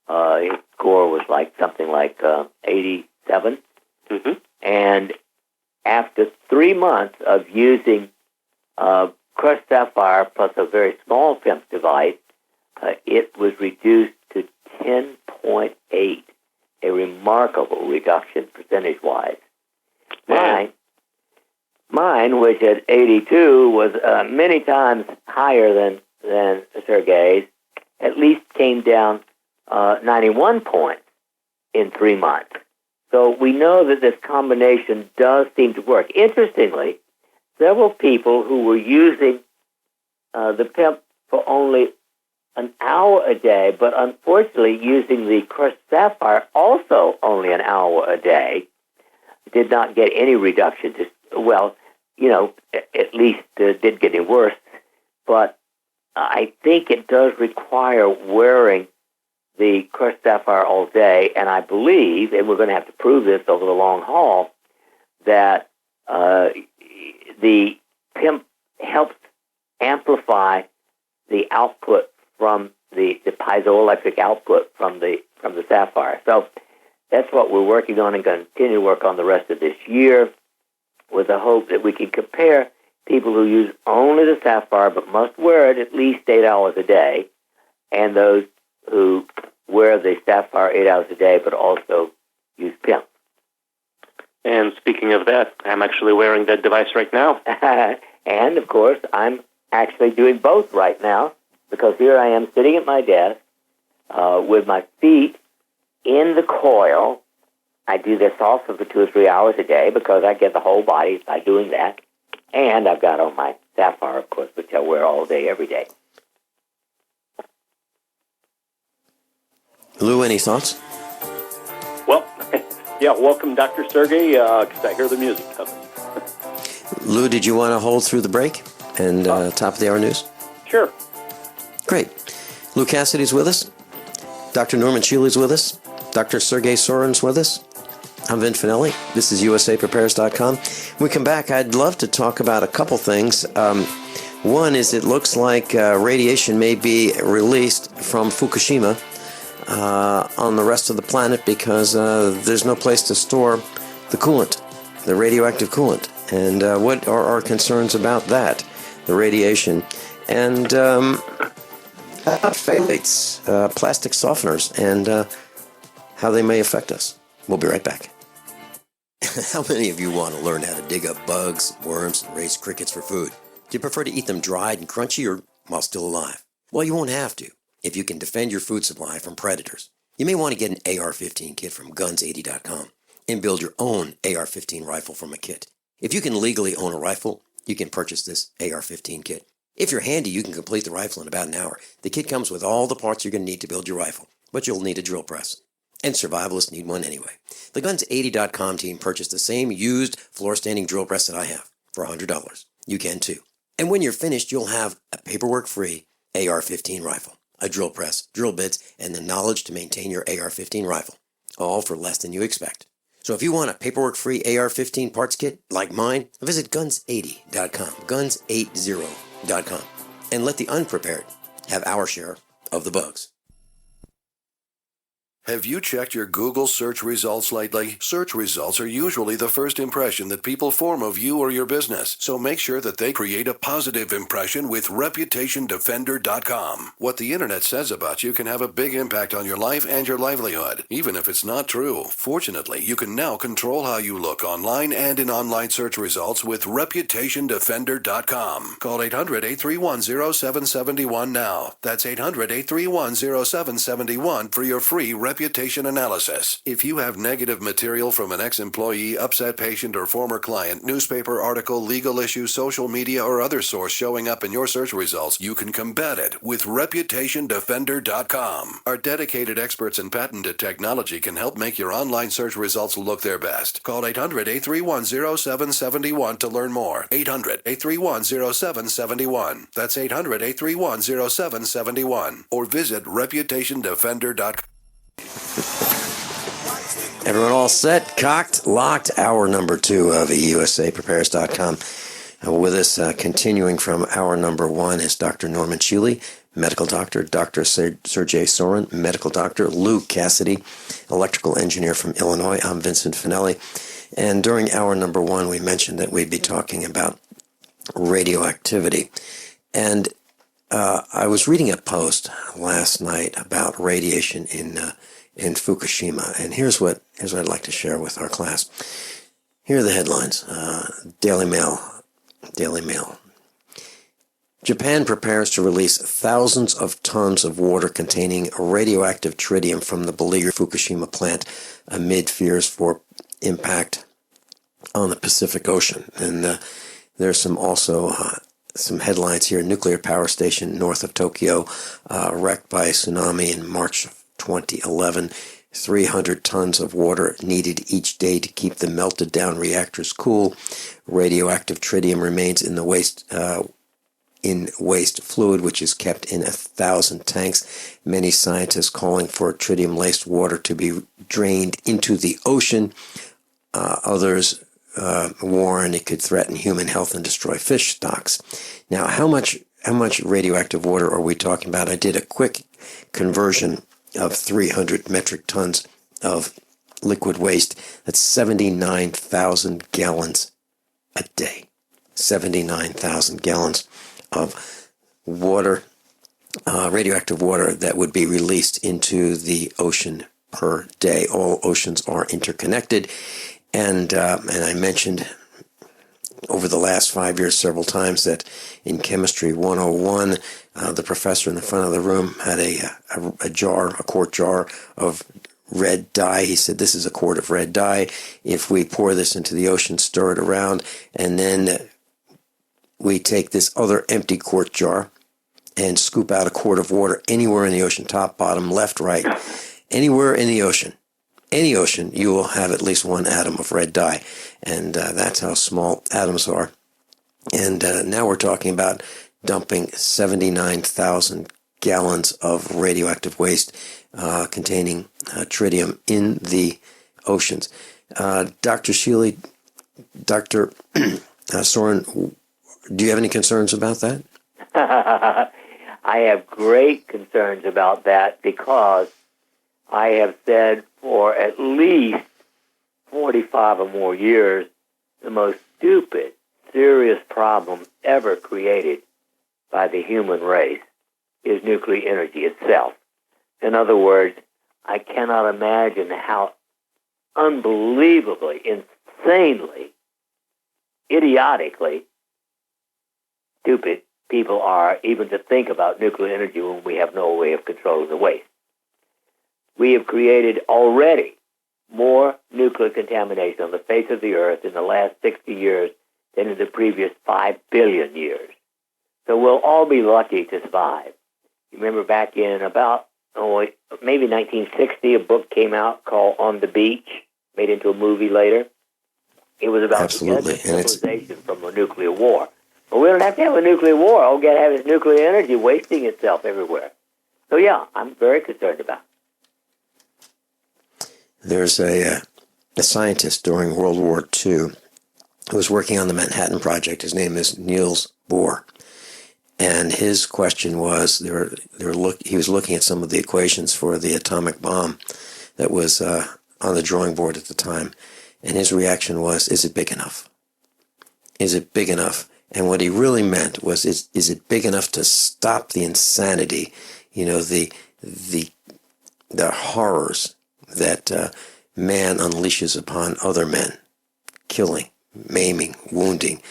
His score was something like 87. Mm-hmm. And after 3 months of using crushed sapphire plus a very small PIMP device, it was reduced to 10.8, a remarkable reduction percentage-wise. Mine, which at 82 was many times higher than Sergey's, at least came down 91 points in 3 months. So we know that this combination does seem to work. Interestingly, several people who were using the PIMP for only an hour a day, but unfortunately using the crushed sapphire also only an hour a day, did not get any reduction. At least did get it worse. But I think it does require wearing the crushed sapphire all day, and I believe, and we're going to have to prove this over the long haul, that the PIMP helps amplify the output from the piezoelectric output from the sapphire. So that's what we're working on and going to continue to work on the rest of this year, with the hope that we can compare people who use only the sapphire but must wear it at least 8 hours a day, and those who wear the sapphire 8 hours a day but also use PIMP. And speaking of that, I'm actually wearing that device right now. And, of course, I'm actually doing both right now, because here I am sitting at my desk with my feet in the coil. I do this also for 2 or 3 hours a day because I get the whole body by doing that. And I've got on my sapphire, of course, which I wear all day, every day. Lou, any thoughts? Well, welcome, Dr. Sergey, because I hear the music coming. Lou, did you want to hold through the break and top of the hour news? Sure. Great. Lou Cassidy's with us. Dr. Norman Shealy's with us. Dr. Sergey Soren's with us. I'm Vin Finelli. This is USAPrepares.com. When we come back, I'd love to talk about a couple things. One is it looks like radiation may be released from Fukushima on the rest of the planet because there's no place to store the coolant, the radioactive coolant. And what are our concerns about that, the radiation? And phthalates, plastic softeners, and how they may affect us. We'll be right back. How many of you want to learn how to dig up bugs, worms, and raise crickets for food? Do you prefer to eat them dried and crunchy or while still alive? Well, you won't have to if you can defend your food supply from predators. You may want to get an AR-15 kit from guns80.com and build your own AR-15 rifle from a kit. If you can legally own a rifle, you can purchase this AR-15 kit. If you're handy, you can complete the rifle in about an hour. The kit comes with all the parts you're going to need to build your rifle, but you'll need a drill press. And survivalists need one anyway. The Guns80.com team purchased the same used floor-standing drill press that I have for $100. You can too. And when you're finished, you'll have a paperwork-free AR-15 rifle, a drill press, drill bits, and the knowledge to maintain your AR-15 rifle, all for less than you expect. So if you want a paperwork-free AR-15 parts kit like mine, visit Guns80.com, Guns80.com, and let the unprepared have our share of the bugs. Have you checked your Google search results lately? Search results are usually the first impression that people form of you or your business, so make sure that they create a positive impression with ReputationDefender.com. What the internet says about you can have a big impact on your life and your livelihood, even if it's not true. Fortunately, you can now control how you look online and in online search results with ReputationDefender.com. Call 800-831-0771 now. That's 800-831-0771 for your free reputation analysis. If you have negative material from an ex-employee, upset patient, or former client, newspaper article, legal issue, social media, or other source showing up in your search results, you can combat it with ReputationDefender.com. Our dedicated experts in patented technology can help make your online search results look their best. Call 800-831-0771 to learn more. 800-831-0771. That's 800-831-0771. Or visit ReputationDefender.com. Everyone all set, cocked, locked? Hour number 2 of EUSAPrepares.com. With us, continuing from hour number 1, is Dr. Norman Shealy, medical doctor, Dr. Sergey Sorin, medical doctor, Lou Cassidy, electrical engineer from Illinois. I'm Vincent Finelli. And during hour number 1, we mentioned that we'd be talking about radioactivity. And I was reading a post last night about radiation in Fukushima, and here's what I'd like to share with our class. Here are the headlines. Daily Mail. Japan prepares to release thousands of tons of water containing radioactive tritium from the beleaguered Fukushima plant amid fears for impact on the Pacific Ocean. And there's some headlines here. Nuclear power station north of Tokyo wrecked by a tsunami in March of 2011. 300 tons of water needed each day to keep the melted down reactors cool. Radioactive tritium remains in the waste fluid, which is kept in 1,000 tanks. Many scientists calling for tritium-laced water to be drained into the ocean. Others warn it could threaten human health and destroy fish stocks. Now, how much radioactive water are we talking about? I did a quick conversion of 300 metric tons of liquid waste. That's 79,000 gallons a day. 79,000 gallons of water, radioactive water that would be released into the ocean per day. All oceans are interconnected. And I mentioned over the last 5 years several times that in Chemistry 101, the professor in the front of the room had a quart jar of red dye. He said, this is a quart of red dye. If we pour this into the ocean, stir it around, and then we take this other empty quart jar and scoop out a quart of water anywhere in the ocean, top, bottom, left, right, anywhere in the ocean. Any ocean, you will have at least one atom of red dye, and that's how small atoms are. And now we're talking about dumping 79,000 gallons of radioactive waste containing tritium in the oceans. Dr. Shealy, Dr. Sorin, do you have any concerns about that? I have great concerns about that because I have said for at least 45 or more years, the most stupid, serious problem ever created by the human race is nuclear energy itself. In other words, I cannot imagine how unbelievably, insanely, idiotically stupid people are even to think about nuclear energy when we have no way of controlling the waste. We have created already more nuclear contamination on the face of the earth in the last 60 years than in the previous 5 billion years. So we'll all be lucky to survive. You remember back in about, maybe 1960, a book came out called On the Beach, made into a movie later. It was about the end of civilization from a nuclear war. But we don't have to have a nuclear war. All we got to have is nuclear energy wasting itself everywhere. So yeah, I'm very concerned about it. There's a scientist during World War II who was working on the Manhattan Project. His name is Niels Bohr. And his question was, he was looking at some of the equations for the atomic bomb that was on the drawing board at the time. And his reaction was, is it big enough? Is it big enough? And what he really meant was, is it big enough to stop the insanity, the horrors that man unleashes upon other men, killing, maiming, wounding.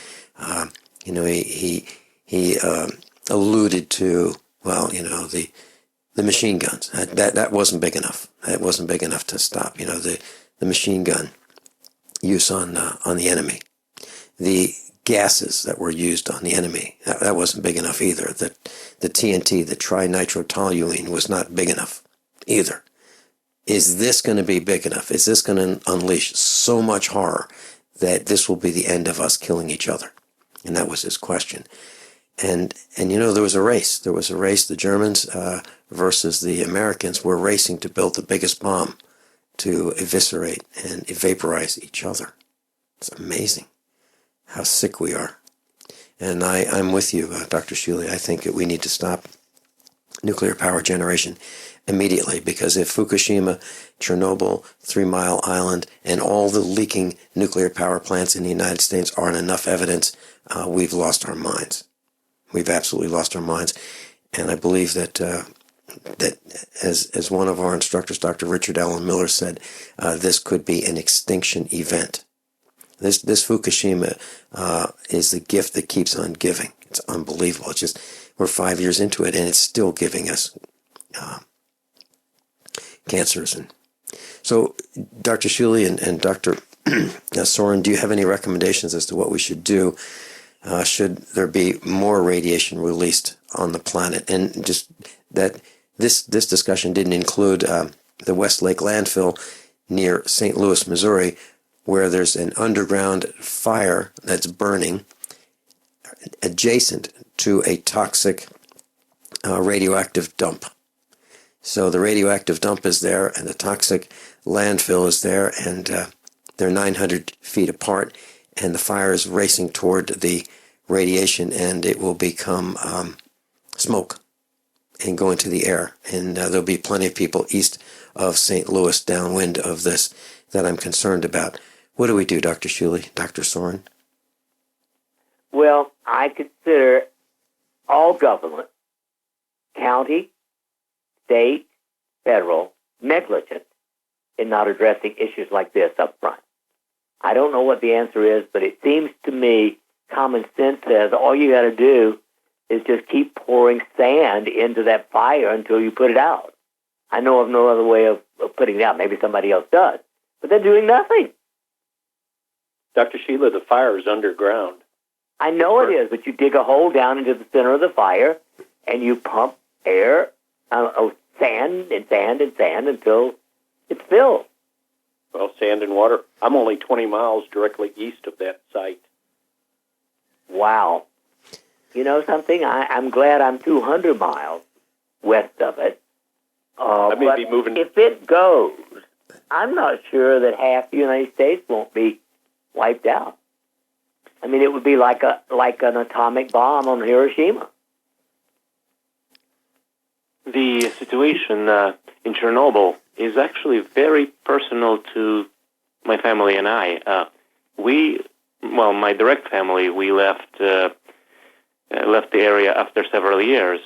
He alluded to, the machine guns. That wasn't big enough. That wasn't big enough to stop. The machine gun use on the enemy. The gases that were used on the enemy, that wasn't big enough either. The TNT, the trinitrotoluene, was not big enough either. Is this going to be big enough? Is this going to unleash so much horror that this will be the end of us killing each other? And that was his question. And there was a race. There was a race. The Germans versus the Americans were racing to build the biggest bomb to eviscerate and vaporize each other. It's amazing how sick we are. And I'm with you, Dr. Shealy. I think that we need to stop nuclear power generation immediately, because if Fukushima, Chernobyl, 3 Mile Island, and all the leaking nuclear power plants in the United States aren't enough evidence, we've lost our minds. We've absolutely lost our minds. And I believe that as one of our instructors, Dr. Richard Allen Miller, said, this could be an extinction event. This Fukushima is the gift that keeps on giving. It's unbelievable. It's just, we're 5 years into it, and it's still giving us cancers. And so, Dr. Shealy and Dr. Soren, do you have any recommendations as to what we should do? Should there be more radiation released on the planet? And just that this discussion didn't include the Westlake landfill near St. Louis, Missouri, where there's an underground fire that's burning adjacent to a toxic radioactive dump. So the radioactive dump is there, and the toxic landfill is there, and they're 900 feet apart, and the fire is racing toward the radiation, and it will become smoke and go into the air. And there'll be plenty of people east of St. Louis, downwind of this, that I'm concerned about. What do we do, Dr. Shealy, Dr. Soren? Well, I consider all government, county, state, federal, negligent in not addressing issues like this up front. I don't know what the answer is, but it seems to me common sense says all you got to do is just keep pouring sand into that fire until you put it out. I know of no other way of putting it out. Maybe somebody else does. But they're doing nothing. Dr. Sheila, the fire is underground. I know it is, but you dig a hole down into the center of the fire, and you pump air, sand and sand and sand until it's filled. Well, sand and water. I'm only 20 miles directly east of that site. Wow. You know something? I'm glad I'm 200 miles west of it. I may be moving. If it goes, I'm not sure that half the United States won't be wiped out. I mean, it would be like an atomic bomb on Hiroshima. The situation in Chernobyl is actually very personal to my family and I. My direct family, we left left the area after several years.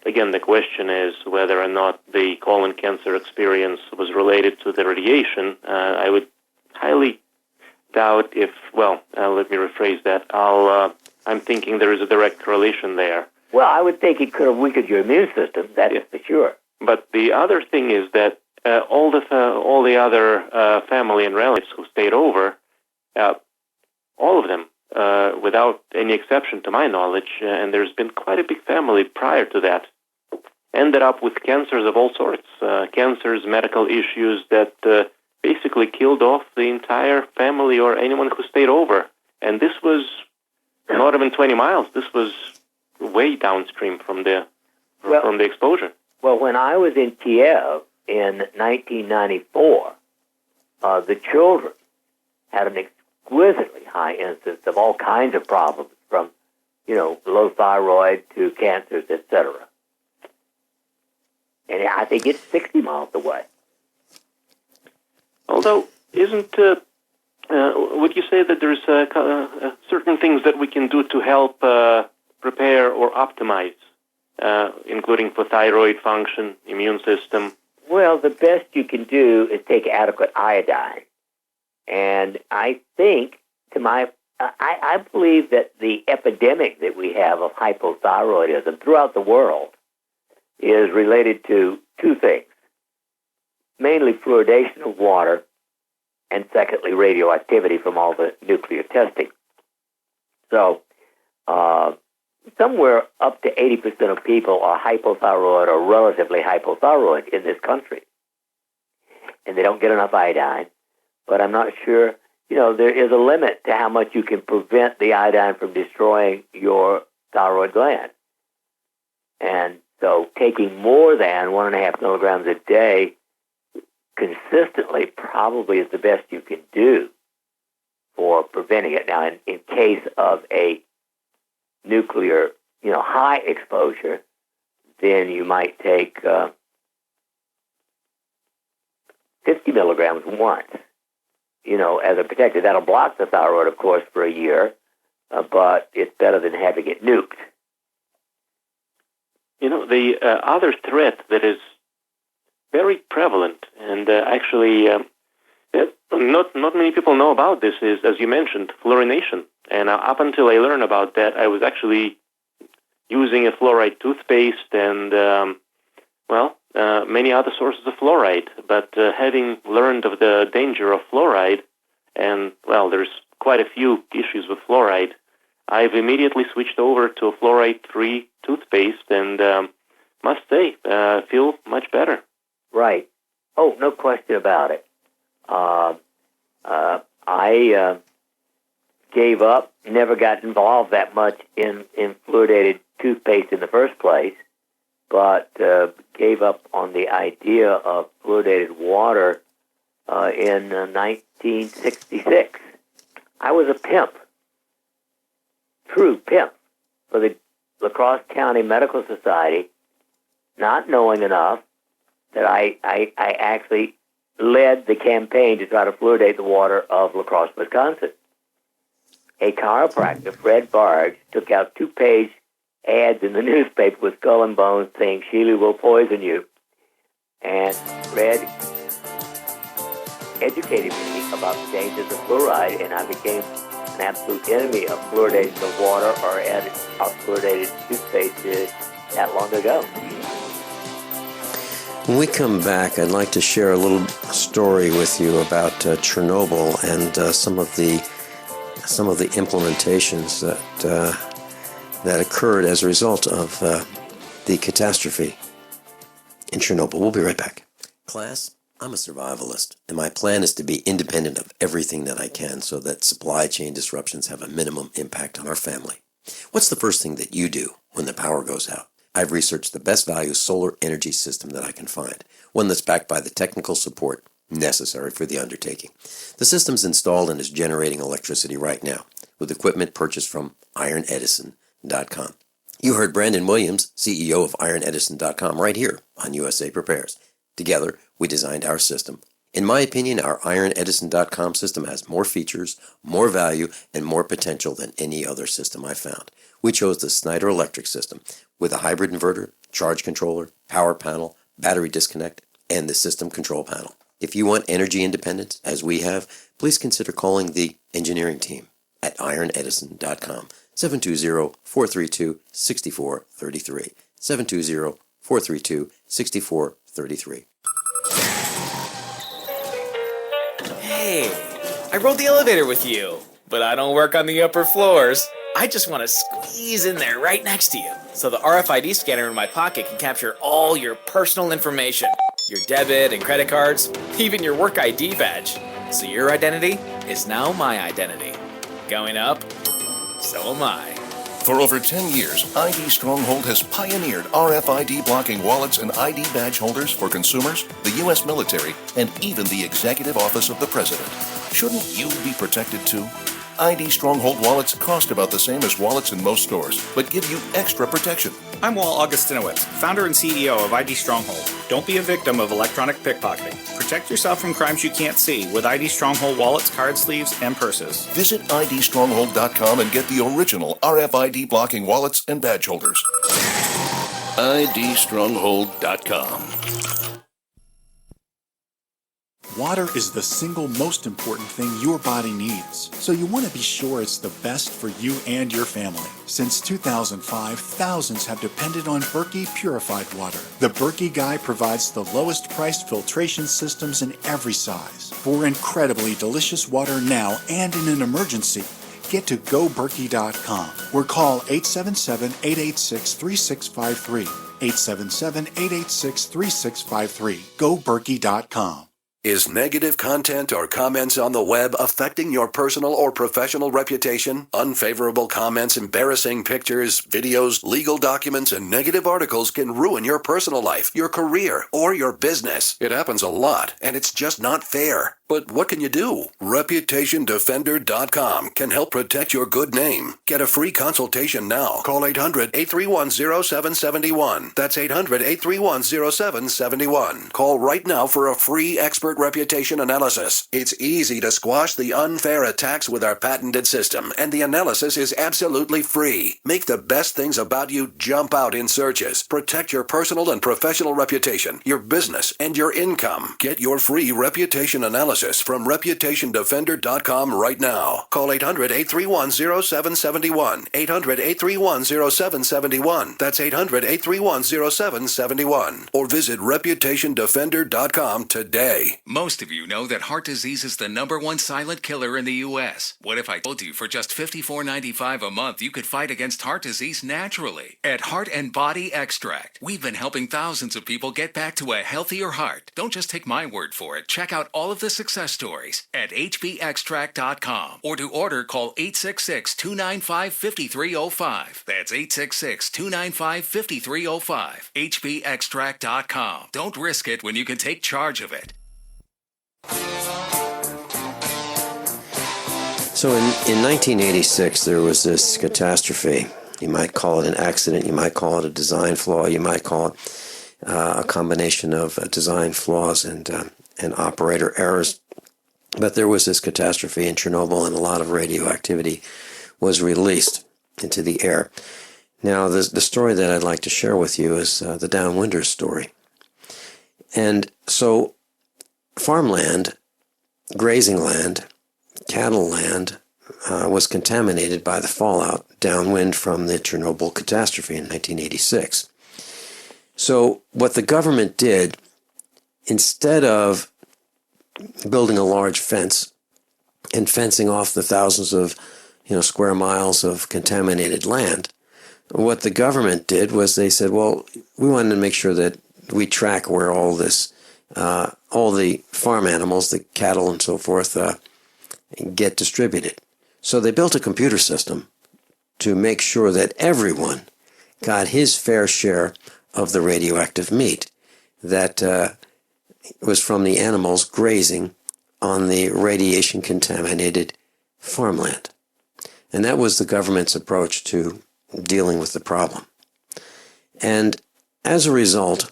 Again, the question is whether or not the colon cancer experience was related to the radiation. I would highly doubt if, let me rephrase that. I'm thinking there is a direct correlation there. Well, I would think it could have weakened your immune system, that is for sure. But the other thing is that all the other family and relatives who stayed over, all of them, without any exception to my knowledge, and there's been quite a big family prior to that, ended up with cancers of all sorts, cancers, medical issues that basically killed off the entire family or anyone who stayed over. And this was not even 20 miles. This was way downstream from the exposure. Well, when I was in Kiev in 1994, the children had an exquisitely high incidence of all kinds of problems, from, low thyroid to cancers, etc. And I think it's 60 miles away. Although, would you say that there's certain things that we can do to help prepare or optimize, including for thyroid function, immune system? Well, the best you can do is take adequate iodine. And I think, I believe that the epidemic that we have of hypothyroidism throughout the world is related to two things. Mainly fluoridation of water, and secondly, radioactivity from all the nuclear testing. So, somewhere up to 80% of people are hypothyroid or relatively hypothyroid in this country. And they don't get enough iodine. But I'm not sure, there is a limit to how much you can prevent the iodine from destroying your thyroid gland. And so taking more than 1.5 milligrams a day consistently probably is the best you can do for preventing it. Now, in case of a nuclear, high exposure, then you might take 50 milligrams once, as a protector. That'll block the thyroid, of course, for a year, but it's better than having it nuked. The other threat that is very prevalent, and actually not many people know about this, is, as you mentioned, fluorination. And up until I learned about that, I was actually using a fluoride toothpaste and, many other sources of fluoride. But having learned of the danger of fluoride, and, there's quite a few issues with fluoride, I've immediately switched over to a fluoride-free toothpaste and must say, feel much better. Right. Oh, no question about it. I gave up, never got involved that much in fluoridated toothpaste in the first place, but gave up on the idea of fluoridated water in 1966. I was a pimp, true pimp, for the La Crosse County Medical Society, not knowing enough that I actually led the campaign to try to fluoridate the water of La Crosse, Wisconsin. A chiropractor, Fred Barge, took out 2-page ads in the newspaper with skull and bones saying, "Shealy will poison you." And Fred educated me about the dangers of fluoride, and I became an absolute enemy of fluoridation of water or fluoridated toothpaste that long ago. When we come back, I'd like to share a little story with you about Chernobyl and some of the implementations that occurred as a result of the catastrophe in Chernobyl. We'll be right back. Class, I'm a survivalist, and my plan is to be independent of everything that I can so that supply chain disruptions have a minimum impact on our family. What's the first thing that you do when the power goes out? I've researched the best value solar energy system that I can find, one that's backed by the technical support necessary for the undertaking. The system's installed and is generating electricity right now, with equipment purchased from IronEdison.com. You heard Brandon Williams, CEO of IronEdison.com, right here on USA Prepares. Together, we designed our system. In my opinion, our IronEdison.com system has more features, more value, and more potential than any other system I've found. We chose the Snyder Electric system with a hybrid inverter, charge controller, power panel, battery disconnect, and the system control panel. If you want energy independence, as we have, please consider calling the engineering team at IronEdison.com, 720-432-6433, 720-432-6433. Hey, I rode the elevator with you, but I don't work on the upper floors. I just want to squeeze in there right next to you, so the RFID scanner in my pocket can capture all your personal information, your debit and credit cards, even your work ID badge. So your identity is now my identity. Going up, so am I. For over 10 years, ID Stronghold has pioneered RFID blocking wallets and ID badge holders for consumers, the U.S. military, and even the Executive Office of the President. Shouldn't you be protected too? ID Stronghold wallets cost about the same as wallets in most stores, but give you extra protection. I'm Wal Augustinowicz, founder and CEO of ID Stronghold. Don't be a victim of electronic pickpocketing. Protect yourself from crimes you can't see with ID Stronghold wallets, card sleeves, and purses. Visit idstronghold.com and get the original RFID blocking wallets and badge holders. idstronghold.com. Water is the single most important thing your body needs, so you want to be sure it's the best for you and your family. Since 2005, thousands have depended on Berkey purified water. The Berkey Guy provides the lowest priced filtration systems in every size. For incredibly delicious water now and in an emergency, get to GoBerkey.com or call 877-886-3653. 877-886-3653. GoBerkey.com. Is negative content or comments on the web affecting your personal or professional reputation? Unfavorable comments, embarrassing pictures, videos, legal documents, and negative articles can ruin your personal life, your career, or your business. It happens a lot, and it's just not fair. But what can you do? ReputationDefender.com can help protect your good name. Get a free consultation now. Call 800-831-0771. That's 800-831-0771. Call right now for a free expert reputation analysis. It's easy to squash the unfair attacks with our patented system, and the analysis is absolutely free. Make the best things about you jump out in searches. Protect your personal and professional reputation, your business, and your income. Get your free reputation analysis from ReputationDefender.com right now. Call 800-831-0771. 800-831-0771. That's 800-831-0771. Or visit ReputationDefender.com today. Most of you know that heart disease is the #1 silent killer in the U.S. What if I told you for just $54.95 a month you could fight against heart disease naturally? At Heart and Body Extract, we've been helping thousands of people get back to a healthier heart. Don't just take my word for it. Check out all of the success stories at hbextract.com, or to order, call 866-295-5305. That's 866-295-5305. hbextract.com. Don't risk it when you can take charge of it. So in 1986, there was this catastrophe. You might call it an accident, you might call it a design flaw, you might call it a combination of design flaws and operator errors. But there was this catastrophe in Chernobyl, and a lot of radioactivity was released into the air. Now, the story that I'd like to share with you is the downwinder story. And so farmland, grazing land, cattle land was contaminated by the fallout downwind from the Chernobyl catastrophe in 1986. So what the government did, instead of building a large fence and fencing off the thousands of square miles of contaminated land, what the government did was they said, well, we wanted to make sure that we track where all this, all the farm animals, the cattle and so forth, get distributed. So they built a computer system to make sure that everyone got his fair share of the radioactive meat that was from the animals grazing on the radiation-contaminated farmland. And that was the government's approach to dealing with the problem. And as a result,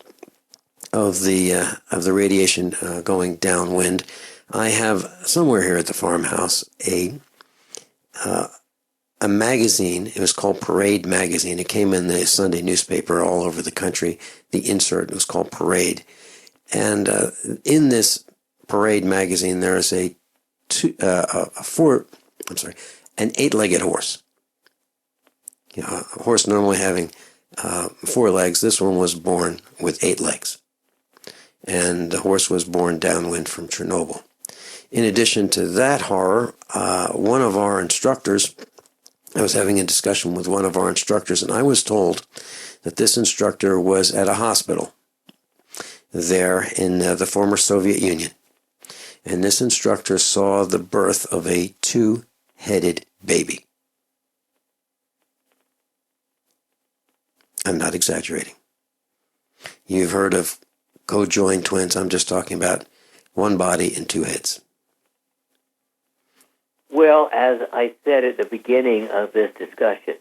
of the radiation going downwind, I have somewhere here at the farmhouse a magazine. It was called Parade magazine. It came in the Sunday newspaper all over the country. The insert was called Parade, and in this Parade magazine there is an 8-legged horse. You know, a horse normally having 4 legs. This one was born with 8 legs, and the horse was born downwind from Chernobyl. In addition to that horror, one of our instructors, I was having a discussion with one of our instructors, and I was told that this instructor was at a hospital there in the former Soviet Union. And this instructor saw the birth of a 2-headed baby. I'm not exaggerating. You've heard of co-joined twins. I'm just talking about one body and 2 heads. Well, as I said at the beginning of this discussion,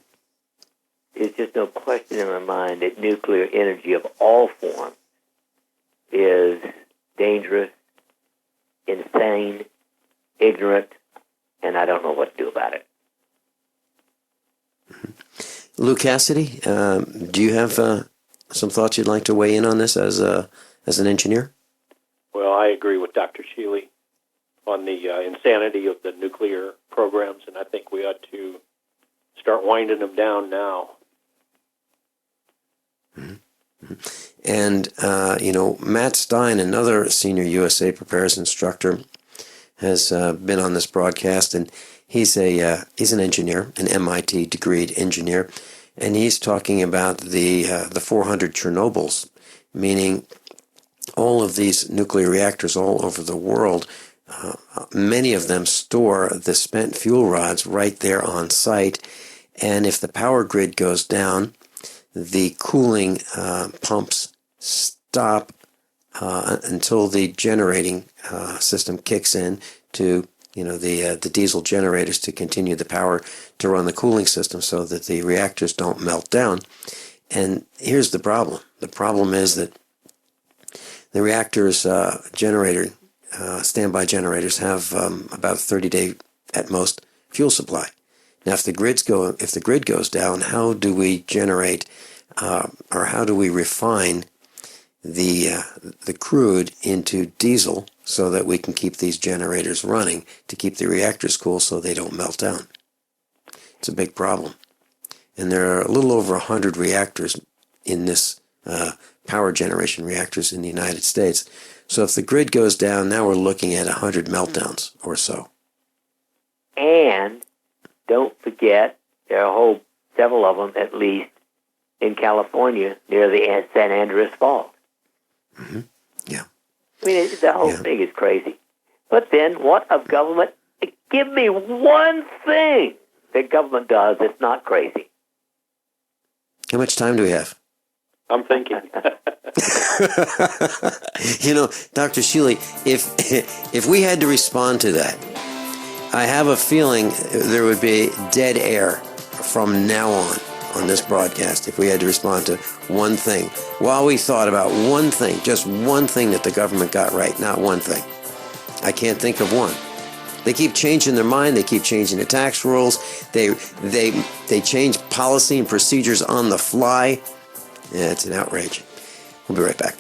there's just no question in my mind that nuclear energy of all forms is dangerous, insane, ignorant, and I don't know what to do about it. Lou Cassidy, do you have some thoughts you'd like to weigh in on this as an engineer? Well, I agree with Dr. Shealy on the insanity of the nuclear programs, and I think we ought to start winding them down now. Mm-hmm. And, Matt Stein, another senior USA Preparedness instructor, has been on this broadcast, and he's an engineer, an MIT degreed engineer, and he's talking about the 400 Chernobyls, meaning all of these nuclear reactors all over the world. Many of them store the spent fuel rods right there on site, and if the power grid goes down, the cooling pumps stop until the generating system kicks in to the diesel generators to continue the power to run the cooling system so that the reactors don't melt down. And here's the problem. The problem is that the reactors standby generators have about a 30-day at most fuel supply. Now, if the grid goes down, how do we generate or how do we refine the crude into diesel so that we can keep these generators running to keep the reactors cool so they don't melt down? It's a big problem. And there are a little over 100 reactors in this power generation reactors in the United States. So if the grid goes down, now we're looking at 100 meltdowns or so. And don't forget, there are several of them at least in California near the San Andreas Fault. Mm-hmm. Yeah. I mean, the whole thing is crazy. But then what of government? Give me one thing that government does that's not crazy. How much time do we have? I'm thinking. Dr. Shealy, if we had to respond to that, I have a feeling there would be dead air from now on this broadcast if we had to respond to one thing. While we thought about one thing, just one thing that the government got right, not one thing. I can't think of one. They keep changing their mind. They keep changing the tax rules. They change policy and procedures on the fly. Yeah, it's an outrage. We'll be right back.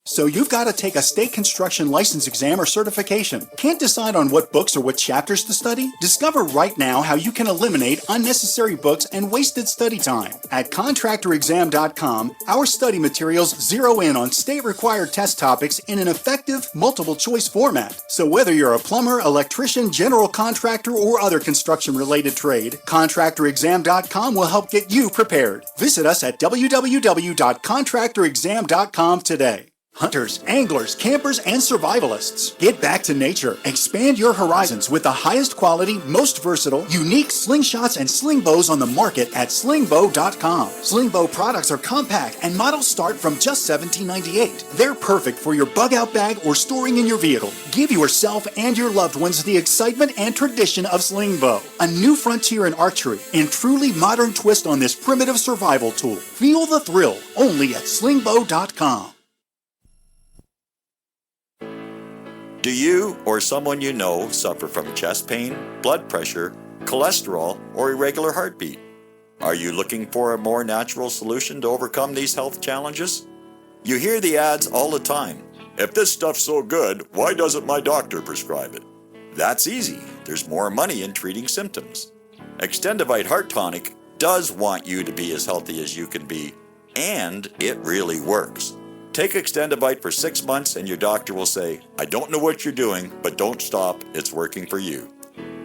So you've got to take a state construction license exam or certification. Can't decide on what books or what chapters to study? Discover right now how you can eliminate unnecessary books and wasted study time. At contractorexam.com, our study materials zero in on state-required test topics in an effective, multiple-choice format. So whether you're a plumber, electrician, general contractor, or other construction-related trade, contractorexam.com will help get you prepared. Visit us at www.contractorexam.com today. Hunters, anglers, campers, and survivalists. Get back to nature. Expand your horizons with the highest quality, most versatile, unique slingshots and sling bows on the market at slingbow.com. Sling bow products are compact and models start from just $17.98. They're perfect for your bug out bag or storing in your vehicle. Give yourself and your loved ones the excitement and tradition of sling bow. A new frontier in archery and truly modern twist on this primitive survival tool. Feel the thrill only at slingbow.com. Do you or someone you know suffer from chest pain, blood pressure, cholesterol, or irregular heartbeat? Are you looking for a more natural solution to overcome these health challenges? You hear the ads all the time. If this stuff's so good, why doesn't my doctor prescribe it? That's easy. There's more money in treating symptoms. Extendivite Heart Tonic does want you to be as healthy as you can be, and it really works. Take Extendivite for 6 months and your doctor will say, I don't know what you're doing, but don't stop, it's working for you.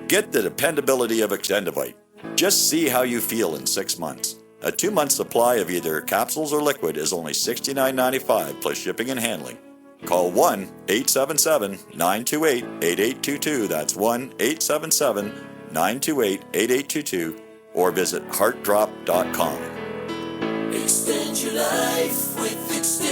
Get the dependability of Extendivite. Just see how you feel in 6 months. A 2-month supply of either capsules or liquid is only $69.95 plus shipping and handling. Call 1-877-928-8822, that's 1-877-928-8822, or visit heartdrop.com. Extend your life with Extendovite.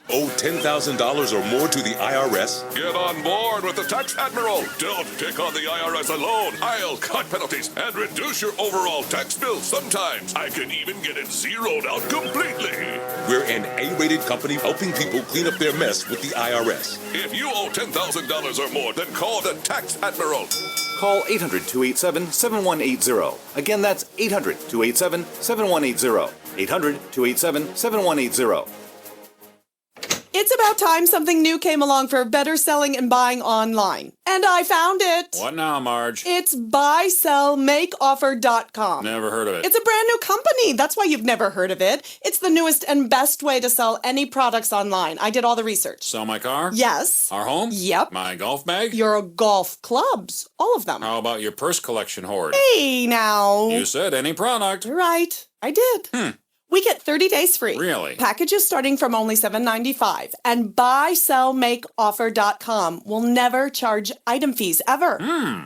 Owe $10,000 or more to the IRS? Get on board with the Tax Admiral. Don't take on the IRS alone. I'll cut penalties and reduce your overall tax bill. Sometimes I can even get it zeroed out completely. We're an A-rated company helping people clean up their mess with the IRS. If you owe $10,000 or more, then call the Tax Admiral. Call 800-287-7180. Again, that's 800-287-7180. 800-287-7180. It's about time something new came along for better selling and buying online. And I found it. What now, Marge? It's buysellmakeoffer.com. Never heard of it. It's a brand new company. That's why you've never heard of it. It's the newest and best way to sell any products online. I did all the research. Sell my car? Yes. Our home? Yep. My golf bag? Your golf clubs. All of them. How about your purse collection hoard? Hey, now. You said any product. Right. I did. We get 30 days free. Really? Packages starting from only $7.95. And buysellmakeoffer.com will never charge item fees ever.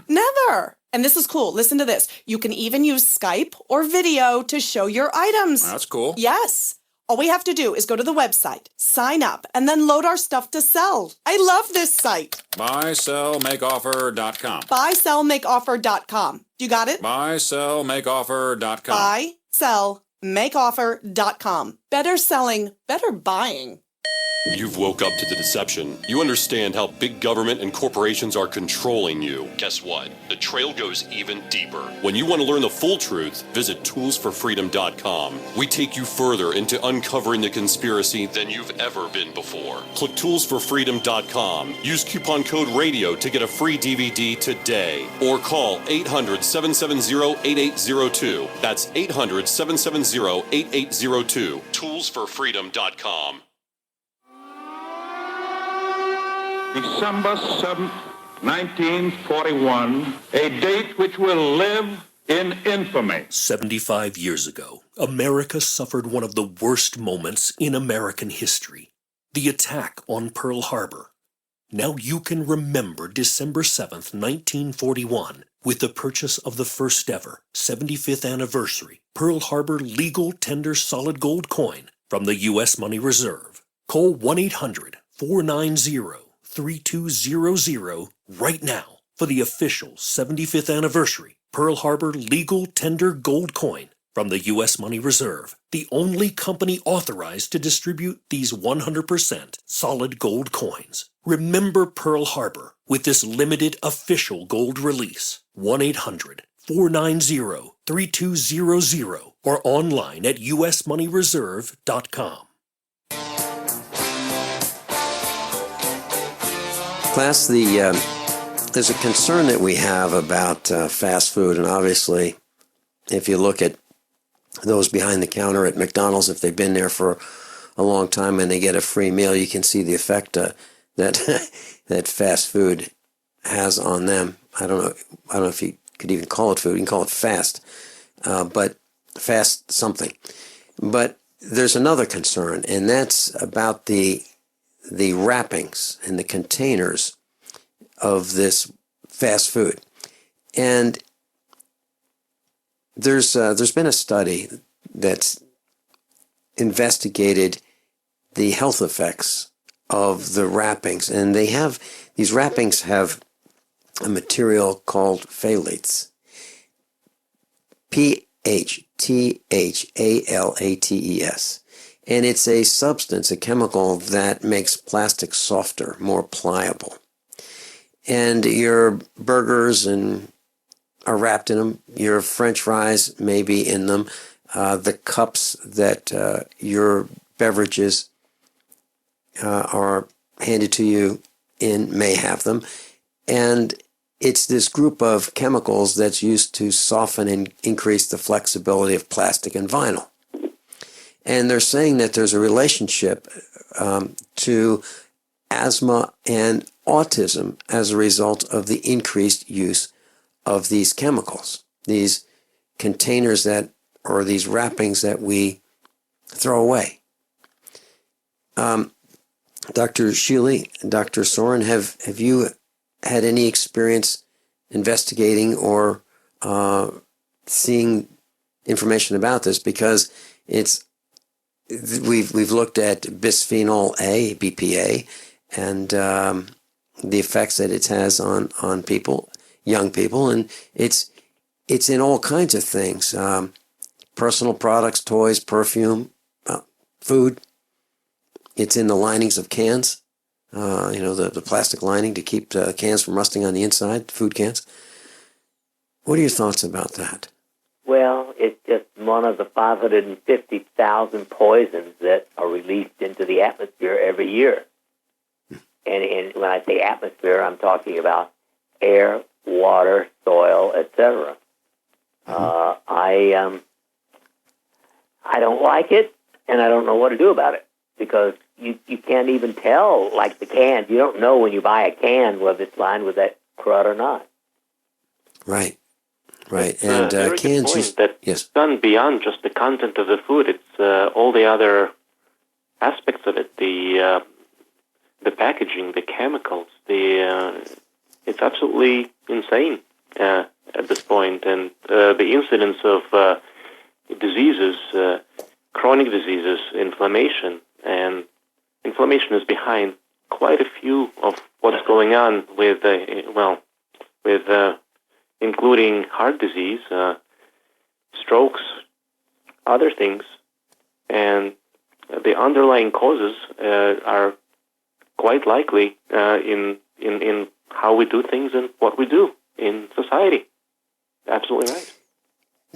Never. And this is cool. Listen to this. You can even use Skype or video to show your items. That's cool. Yes. All we have to do is go to the website, sign up, and then load our stuff to sell. I love this site. Buysellmakeoffer.com. Buysellmakeoffer.com. You got it? Buysellmakeoffer.com. Buysellmakeoffer.com. Better selling, better buying. You've woke up to the deception. You understand how big government and corporations are controlling you. Guess what? The trail goes even deeper. When you want to learn the full truth, visit toolsforfreedom.com. We take you further into uncovering the conspiracy than you've ever been before. Click toolsforfreedom.com. Use coupon code RADIO to get a free DVD today. Or call 800-770-8802. That's 800-770-8802. Toolsforfreedom.com. December 7th, 1941, a date which will live in infamy. 75 years ago, America suffered one of the worst moments in American history, the attack on Pearl Harbor. Now you can remember December 7th, 1941, with the purchase of the first ever 75th anniversary Pearl Harbor legal tender solid gold coin from the U.S. Money Reserve. Call 1-800-490-3200 right now for the official 75th anniversary Pearl Harbor legal tender gold coin from the U.S. Money Reserve, the only company authorized to distribute these 100% solid gold coins. Remember Pearl Harbor with this limited official gold release. 1-800-490-3200 or online at usmoneyreserve.com. Class, there's a concern that we have about fast food, and obviously, if you look at those behind the counter at McDonald's, if they've been there for a long time and they get a free meal, you can see the effect that that fast food has on them. I don't know if you could even call it food. You can call it fast, but fast something. But there's another concern, and that's about the wrappings and the containers of this fast food. And there's been a study that's investigated the health effects of the wrappings, and these wrappings have a material called phthalates, PHTHALATES, and it's a substance, a chemical that makes plastic softer, more pliable. And your burgers are wrapped in them. Your French fries may be in them. The cups that your beverages are handed to you in may have them. And it's this group of chemicals that's used to soften and increase the flexibility of plastic and vinyl. And they're saying that there's a relationship to asthma and autism as a result of the increased use of these chemicals, these containers or these wrappings that we throw away. Dr. Shealy and Dr. Soren, have you had any experience investigating or seeing information about this? Because we've looked at bisphenol A, BPA, and the effects that it has on people, young people, and it's in all kinds of things: personal products, toys, perfume, food. It's in the linings of cans. The plastic lining to keep cans from rusting on the inside, food cans. What are your thoughts about that? Well, it's just one of the 550,000 poisons that are released into the atmosphere every year. And when I say atmosphere, I'm talking about air, water, soil, etc. I don't like it, and I don't know what to do about it, because you can't even tell, like the cans. You don't know when you buy a can whether it's lined with that crud or not. Right. And cans that's done beyond just the content of the food. It's all the other aspects of it, the packaging, the chemicals. It's absolutely insane at this point. And the incidence of diseases, chronic diseases, inflammation, and inflammation is behind quite a few of what's going on with including heart disease, strokes, other things, and the underlying causes are quite likely in how we do things and what we do in society. Absolutely right.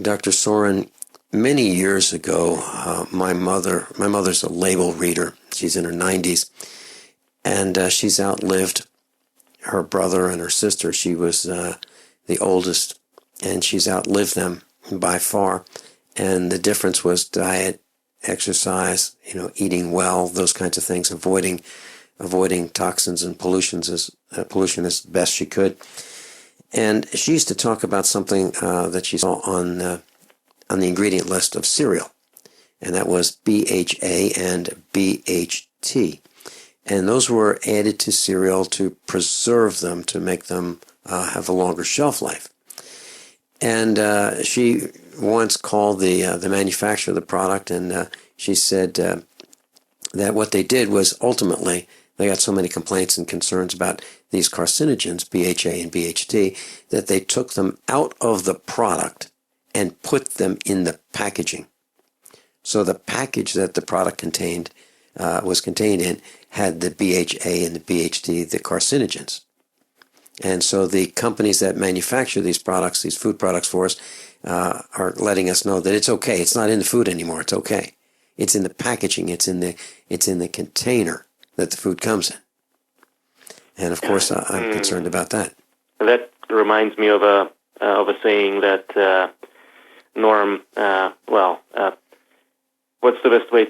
Dr. Soren, many years ago, my mother's a label reader. She's in her 90s, and she's outlived her brother and her sister. She was the oldest, and she's outlived them by far. And the difference was diet, exercise, eating well, those kinds of things, avoiding toxins and pollution as best she could. And she used to talk about something that she saw on the ingredient list of cereal, and that was BHA and BHT. And those were added to cereal to preserve them, to make them have a longer shelf life. And she once called the manufacturer of the product, and she said that what they did was ultimately they got so many complaints and concerns about these carcinogens, BHA and BHT, that they took them out of the product and put them in the packaging. So the package that the product was contained in had the BHA and the BHT, the carcinogens. And so the companies that manufacture these products, these food products for us, are letting us know that it's okay. It's not in the food anymore. It's okay. It's in the packaging. It's in the container that the food comes in. And of course, I'm concerned about that. That reminds me of a saying that Norm. What's the best way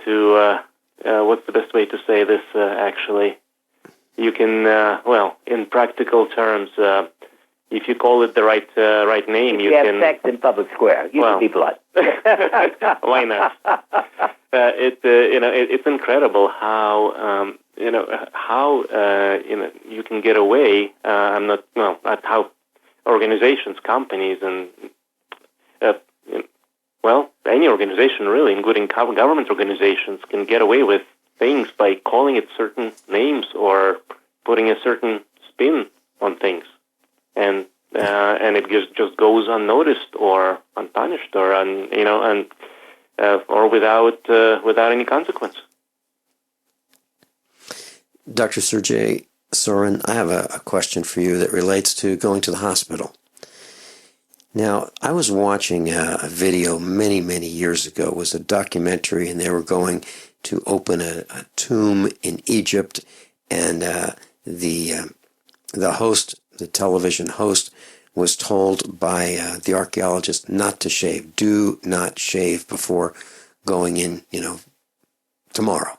to say this? Actually, you can in practical terms, if you call it the right name, you have can sex in public square. You can be blood. Why not? It's incredible how you can get away. Not how organizations, companies, and any organization really, including government organizations, can get away with things by calling it certain names or putting a certain spin on things, and it just goes unnoticed or unpunished or or without any consequence. Dr. Sergei Sorin, I have a question for you that relates to going to the hospital. Now, I was watching a video many, many years ago. It was a documentary, and they were going to open a tomb in Egypt, and the host, the television host, was told by the archaeologist not to shave. Do not shave before going in, tomorrow.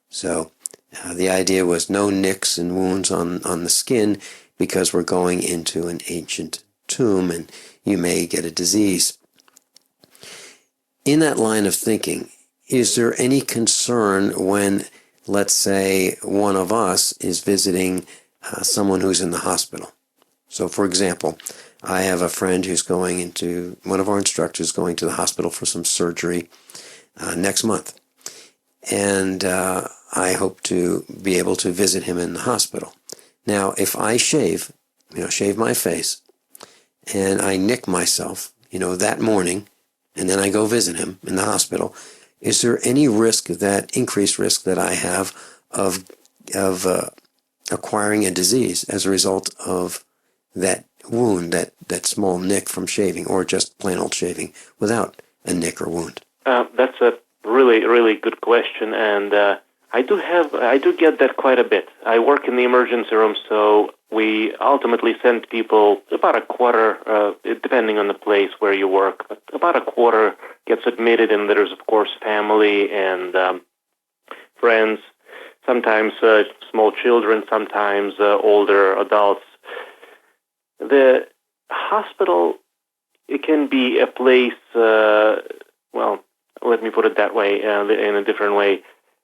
So the idea was no nicks and wounds on the skin because we're going into an ancient tomb and you may get a disease. In that line of thinking, is there any concern when, let's say, one of us is visiting someone who's in the hospital? So, for example, I have a friend who's one of our instructors going to the hospital for some surgery next month. And I hope to be able to visit him in the hospital. Now, if I shave my face, and I nick myself, that morning, and then I go visit him in the hospital, is there any increased risk that I have of acquiring a disease as a result of that wound, that small nick from shaving, or just plain old shaving without a nick or wound? That's a really, really good question, and I do get that quite a bit. I work in the emergency room, so we ultimately send people about a quarter, depending on the place where you work, but about a quarter gets admitted, and there's, of course, family and friends, sometimes small children, sometimes older adults. The hospital, it can be a place, let me put it that way, in a different way.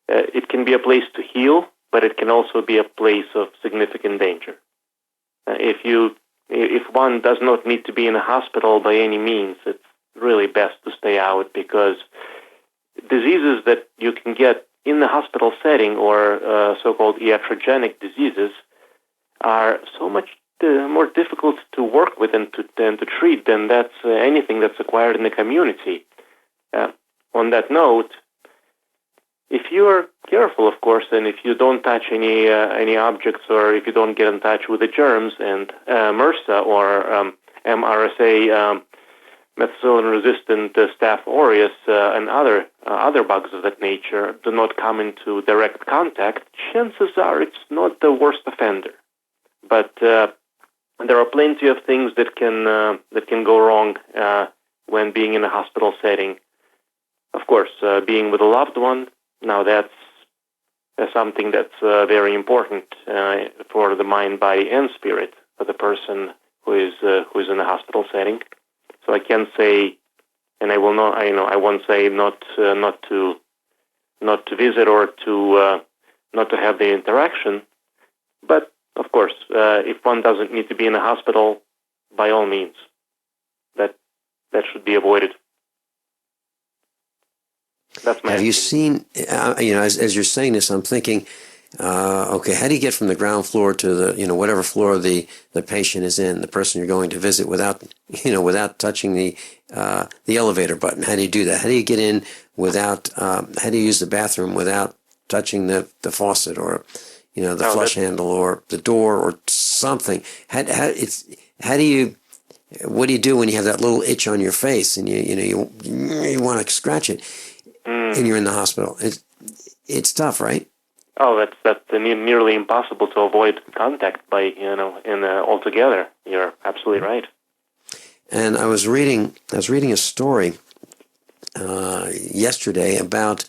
It can be a place to heal, but it can also be a place of significant danger. If one does not need to be in a hospital by any means, it's really best to stay out, because diseases that you can get in the hospital setting, or so-called iatrogenic diseases, are so much more difficult to work with and to treat than anything that's acquired in the community. On that note, if you are careful, of course, and if you don't touch any objects, or if you don't get in touch with the germs, and MRSA or MRSA, methicillin-resistant Staph aureus, and other bugs of that nature do not come into direct contact, chances are it's not the worst offender. But there are plenty of things that can go wrong when being in a hospital setting. Of course, being with a loved one. Now that's something that's very important for the mind, body, and spirit for the person who is in a hospital setting. So I can say, and I will not. I won't say not to visit or to not to have the interaction. But of course, if one doesn't need to be in a hospital, by all means, that should be avoided. That's my Have you seen, as you're saying this, I'm thinking, okay, how do you get from the ground floor to the, whatever floor the patient is in, the person you're going to visit, without touching the elevator button? How do you do that? How do you get in without, how do you use the bathroom without touching the faucet, or, the flush handle, or the door, or something? What do you do when you have that little itch on your face and you want to scratch it? And you're in the hospital. It's tough, right? Oh, that's nearly impossible to avoid contact by altogether. You're absolutely right. And I was reading a story yesterday about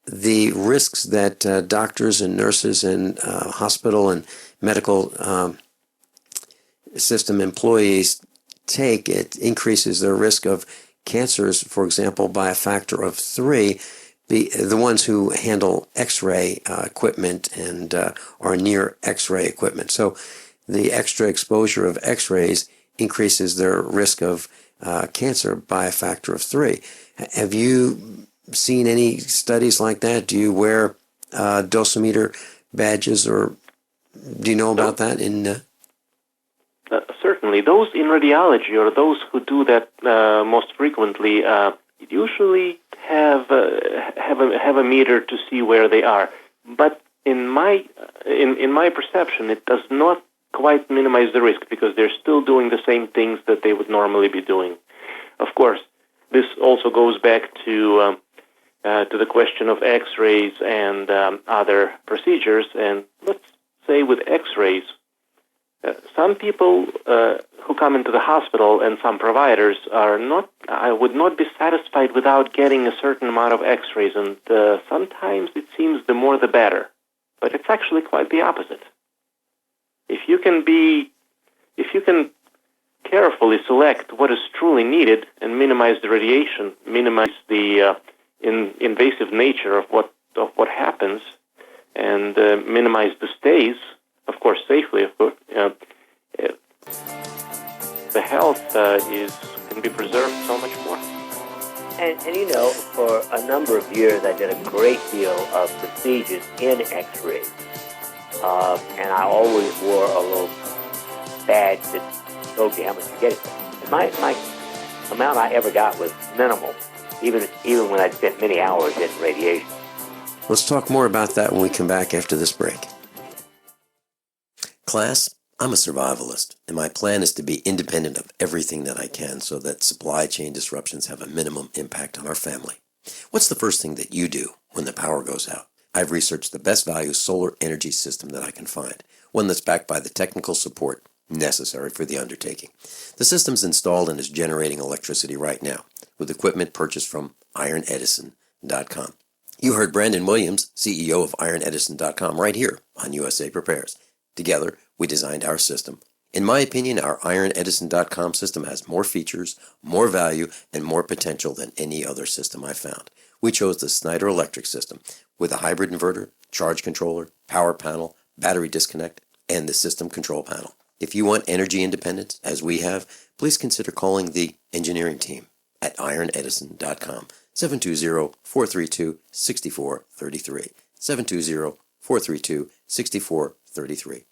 the risks that doctors and nurses and hospital and medical system employees take. It increases their risk of cancers, for example, by a factor of 3, the ones who handle X-ray equipment and are near X-ray equipment. So the extra exposure of X-rays increases their risk of cancer by a factor of 3. Have you seen any studies like that? Do you wear dosimeter badges, or do you know about that? Certainly. Those in radiology, or those who do that most frequently, usually have a meter to see where they are. But in my perception, it does not quite minimize the risk, because they're still doing the same things that they would normally be doing. Of course, this also goes back to the question of X-rays and other procedures. And let's say with X-rays, some people who come into the hospital and some providers would not be satisfied without getting a certain amount of X-rays, and sometimes it seems the more the better. But it's actually quite the opposite. If you can carefully select what is truly needed and minimize the radiation, minimize the invasive nature of what happens, and minimize the stays, of course, safely, of course, the health can be preserved so much more. And you know, for a number of years, I did a great deal of procedures in X-rays. And I always wore a little badge that told me how much you get. And my amount I ever got was minimal, even when I spent many hours in radiation. Let's talk more about that when we come back after this break. Class, I'm a survivalist, and my plan is to be independent of everything that I can so that supply chain disruptions have a minimum impact on our family. What's the first thing that you do when the power goes out? I've researched the best value solar energy system that I can find, one that's backed by the technical support necessary for the undertaking. The system's installed and is generating electricity right now, with equipment purchased from ironedison.com. You heard Brandon Williams, CEO of ironedison.com, right here on USA Prepares. Together, we designed our system. In my opinion, our ironedison.com system has more features, more value, and more potential than any other system I've found. We chose the Snyder Electric system with a hybrid inverter, charge controller, power panel, battery disconnect, and the system control panel. If you want energy independence, as we have, please consider calling the engineering team at ironedison.com, 720-432-6433, 720-432-6433.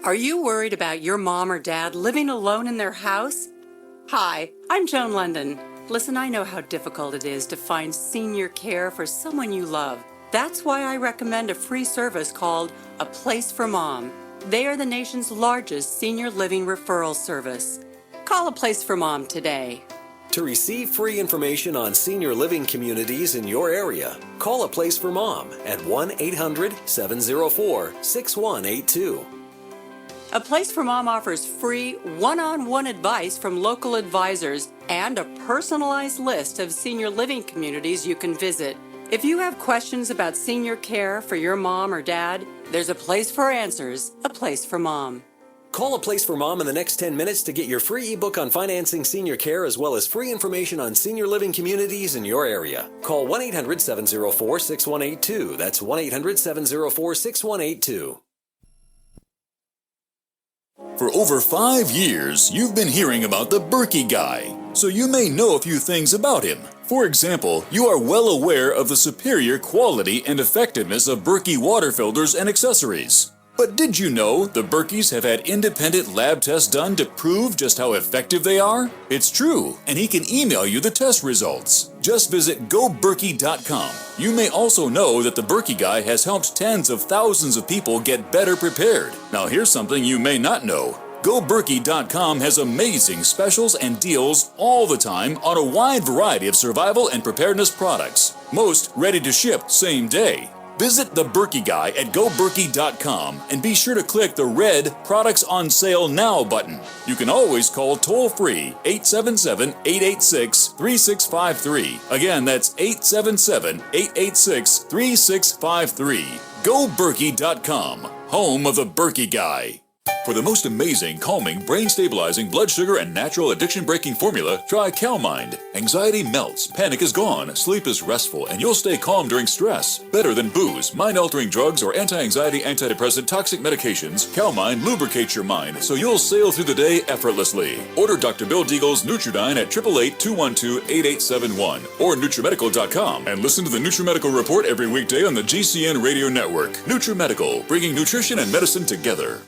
Are you worried about your mom or dad living alone in their house? Hi, I'm Joan London. Listen, I know how difficult it is to find senior care for someone you love. That's why I recommend a free service called A Place for Mom. They are the nation's largest senior living referral service. Call A Place for Mom today. To receive free information on senior living communities in your area, call A Place for Mom at 1-800-704-6182. A Place for Mom offers free one-on-one advice from local advisors and a personalized list of senior living communities you can visit. If you have questions about senior care for your mom or dad, there's a place for answers, A Place for Mom. Call A Place for Mom in the next 10 minutes to get your free ebook on financing senior care, as well as free information on senior living communities in your area. Call 1-800-704-6182. That's 1-800-704-6182. For over 5 years, you've been hearing about the Berkey guy, so you may know a few things about him. For example, you are well aware of the superior quality and effectiveness of Berkey water filters and accessories. But did you know the Berkeys have had independent lab tests done to prove just how effective they are? It's true, and he can email you the test results. Just visit goberkey.com. You may also know that the Berkey guy has helped tens of thousands of people get better prepared. Now here's something you may not know. GoBerkey.com has amazing specials and deals all the time on a wide variety of survival and preparedness products. Most ready to ship same day. Visit the Berkey guy at goberkey.com and be sure to click the red Products on Sale Now button. You can always call toll-free 877-886-3653. Again, that's 877-886-3653. GoBerkey.com, home of the Berkey guy. For the most amazing, calming, brain-stabilizing, blood sugar, and natural addiction-breaking formula, try CalMind. Anxiety melts, panic is gone, sleep is restful, and you'll stay calm during stress. Better than booze, mind-altering drugs, or anti-anxiety, antidepressant, toxic medications, CalMind lubricates your mind so you'll sail through the day effortlessly. Order Dr. Bill Deagle's Nutridyne at 888-212-8871 or NutriMedical.com and listen to the NutriMedical Report every weekday on the GCN Radio Network. NutriMedical, bringing nutrition and medicine together.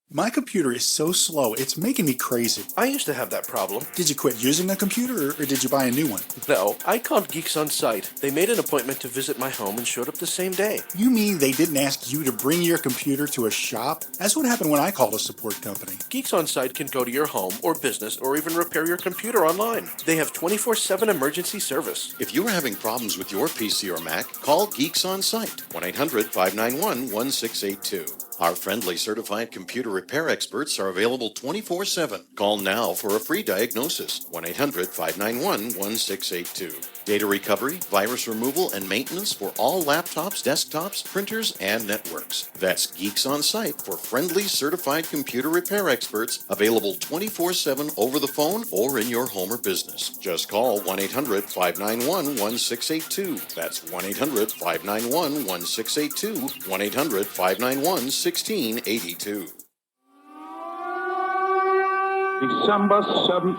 My computer is so slow, it's making me crazy. I used to have that problem. Did you quit using a computer, or did you buy a new one? No, I called Geeks On Site. They made an appointment to visit my home and showed up the same day. You mean they didn't ask you to bring your computer to a shop? That's what happened when I called a support company. Geeks On Site can go to your home or business or even repair your computer online. They have 24/7 emergency service. If you are having problems with your PC or Mac, call Geeks On Site, 1-800-591-1682. Our friendly certified computer repair experts are available 24/7. Call now for a free diagnosis, 1-800-591-1682. Data recovery, virus removal, and maintenance for all laptops, desktops, printers, and networks. That's Geeks On Site for friendly certified computer repair experts, available 24/7 over the phone or in your home or business. Just call 1-800-591-1682. That's 1-800-591-1682, 1-800-591-1682. December 7th,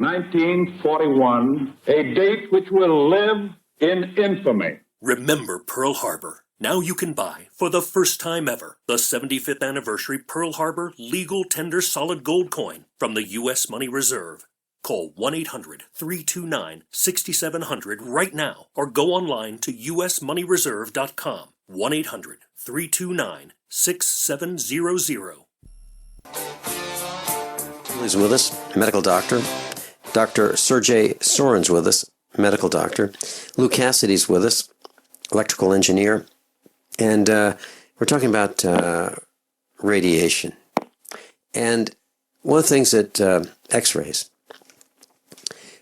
1941, a date which will live in infamy. Remember Pearl Harbor. Now you can buy, for the first time ever, the 75th anniversary Pearl Harbor legal tender solid gold coin from the U.S. Money Reserve. Call 1-800-329-6700 right now or go online to usmoneyreserve.com. 1-800-329-6700. He's with us, medical doctor. Dr. Sergey Soren's with us, medical doctor. Lou Cassidy's with us, electrical engineer. And we're talking about radiation. And one of the things that X-rays,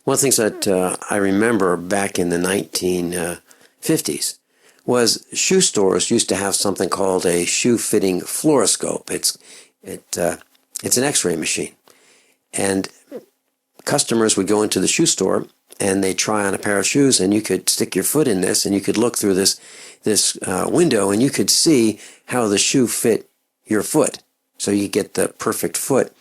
one of the things that I remember back in the 1950s was shoe stores used to have something called a shoe fitting fluoroscope. It's an X-ray machine. And customers would go into the shoe store and they'd try on a pair of shoes, and you could stick your foot in this and you could look through this window and you could see how the shoe fit your foot. So you get the perfect foot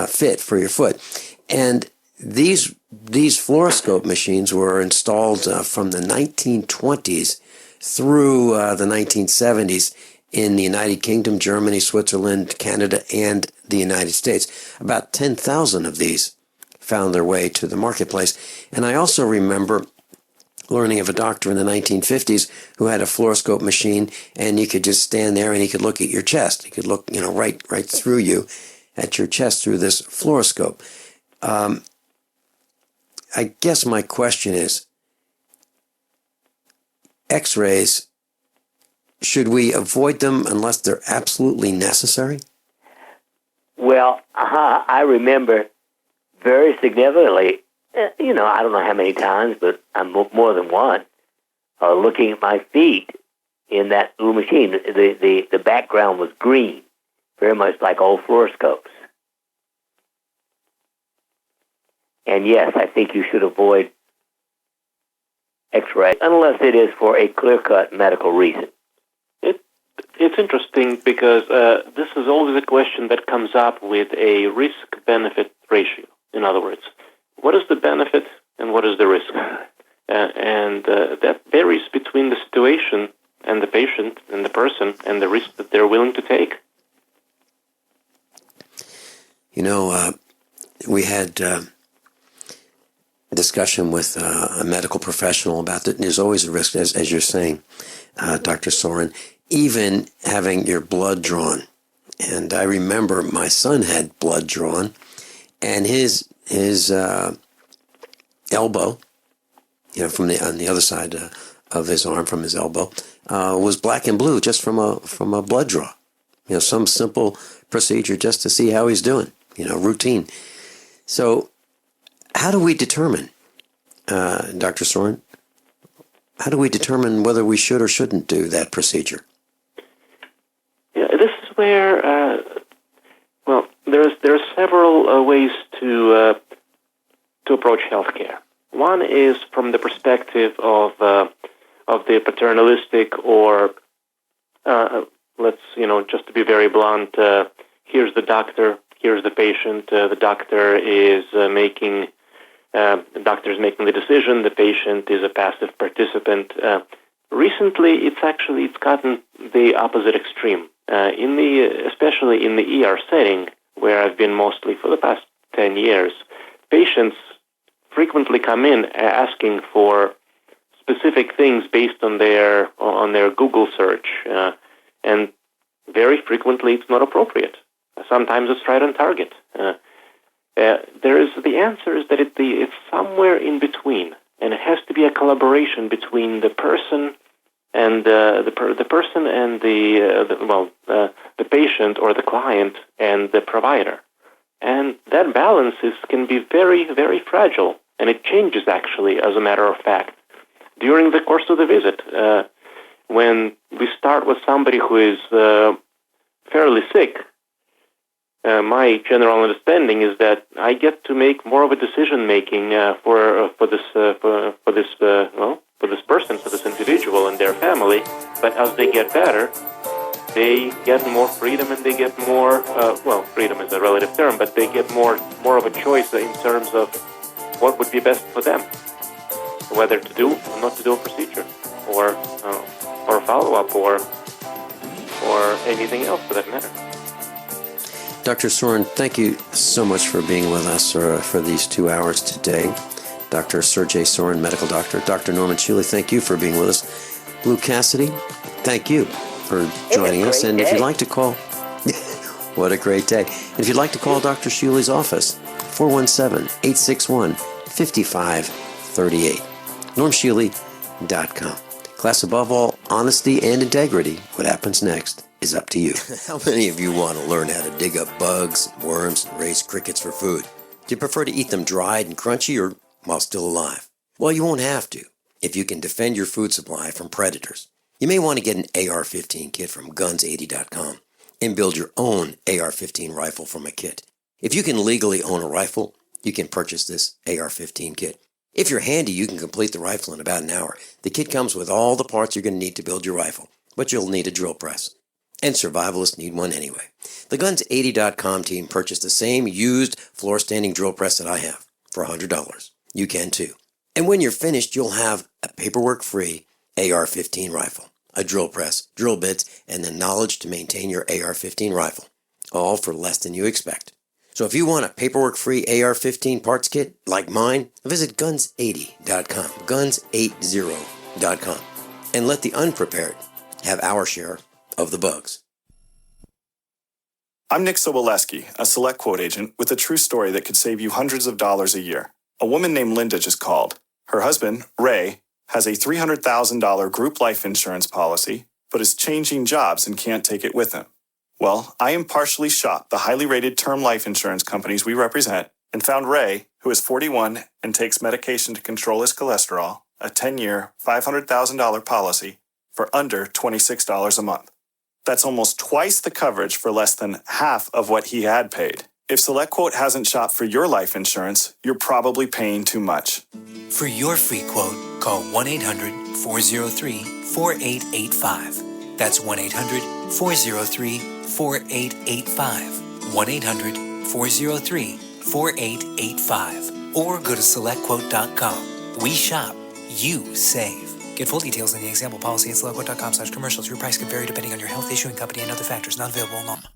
fit for your foot. And these fluoroscope machines were installed from the 1920s through the 1970s in the United Kingdom, Germany, Switzerland, Canada, and the United States. About 10,000 of these found their way to the marketplace. And I also remember learning of a doctor in the 1950s who had a fluoroscope machine, and you could just stand there and he could look at your chest. He could look, right through you at your chest through this fluoroscope. I guess my question is, X-rays, should we avoid them unless they're absolutely necessary? Well, I remember very significantly, I don't know how many times, but I'm more than one, looking at my feet in that little machine. The background was green, very much like old fluoroscopes. And yes, I think you should avoid X-ray unless it is for a clear-cut medical reason. It's interesting because this is always a question that comes up with a risk-benefit ratio. In other words, what is the benefit and what is the risk? And that varies between the situation and the patient and the person and the risk that they're willing to take. We had a discussion with a medical professional about that. There's always a risk, as you're saying, Dr. Soren, even having your blood drawn. And I remember my son had blood drawn, and his elbow, on the other side of his arm, from his elbow, was black and blue just from a blood draw. Some simple procedure just to see how he's doing. Routine. So, how do we determine, Dr. Soren? How do we determine whether we should or shouldn't do that procedure? Yeah, this is where there's several ways to approach healthcare. One is from the perspective of the paternalistic, or just to be very blunt, here's the doctor, here's the patient. The doctor is making the decision. The patient is a passive participant. Recently, it's gotten the opposite extreme. Especially in the ER setting, where I've been mostly for the past 10 years, patients frequently come in asking for specific things based on their Google search, and very frequently it's not appropriate. Sometimes it's right on target. The answer is that it's somewhere in between, and it has to be a collaboration between the person and the person and the patient or the client and the provider, and that balance can be very, very fragile, and it changes actually, as a matter of fact, during the course of the visit. When we start with somebody who is fairly sick, my general understanding is that I get to make more of a decision making for this person, for this individual and their family. But as they get better, they get more freedom, and they get more, freedom is a relative term, but they get more of a choice in terms of what would be best for them, whether to do or not to do a procedure, or a follow-up, or anything else for that matter. Dr. Soren, thank you so much for being with us for these 2 hours today. Dr. Sergey Soren, medical doctor. Dr. Norman Shealy, thank you for being with us. Blue Cassidy, thank you for joining us. And if you'd like to call, what a great day. And if you'd like to call Dr. Shealy's office, 417-861-5538. NormShealy.com. Class, above all, honesty and integrity. What happens next is up to you. How many of you want to learn how to dig up bugs, worms, and raise crickets for food? Do you prefer to eat them dried and crunchy, or while still alive? Well, you won't have to if you can defend your food supply from predators. You may want to get an AR-15 kit from guns80.com and build your own AR-15 rifle from a kit. If you can legally own a rifle, you can purchase this AR-15 kit. If you're handy, you can complete the rifle in about an hour. The kit comes with all the parts you're going to need to build your rifle, but you'll need a drill press. And survivalists need one anyway. The Guns80.com team purchased the same used floor-standing drill press that I have for $100. You can too. And when you're finished, you'll have a paperwork-free AR-15 rifle, a drill press, drill bits, and the knowledge to maintain your AR-15 rifle, all for less than you expect. So if you want a paperwork-free AR-15 parts kit like mine, visit Guns80.com, Guns80.com, and let the unprepared have our share of the bugs. I'm Nick Soboleski, a Select Quote agent with a true story that could save you hundreds of dollars a year. A woman named Linda just called. Her husband, Ray, has a $300,000 group life insurance policy, but is changing jobs and can't take it with him. Well, I impartially shopped the highly rated term life insurance companies we represent and found Ray, who is 41 and takes medication to control his cholesterol, a 10-year, $500,000 policy for under $26 a month. That's almost twice the coverage for less than half of what he had paid. If SelectQuote hasn't shopped for your life insurance, you're probably paying too much. For your free quote, call 1-800-403-4885. That's 1-800-403-4885. 1-800-403-4885. Or go to SelectQuote.com. We shop, you save. Get full details in the example policy at SelectQuote.com/commercials. Your price can vary depending on your health, issue, and company, and other factors not available in Omaha.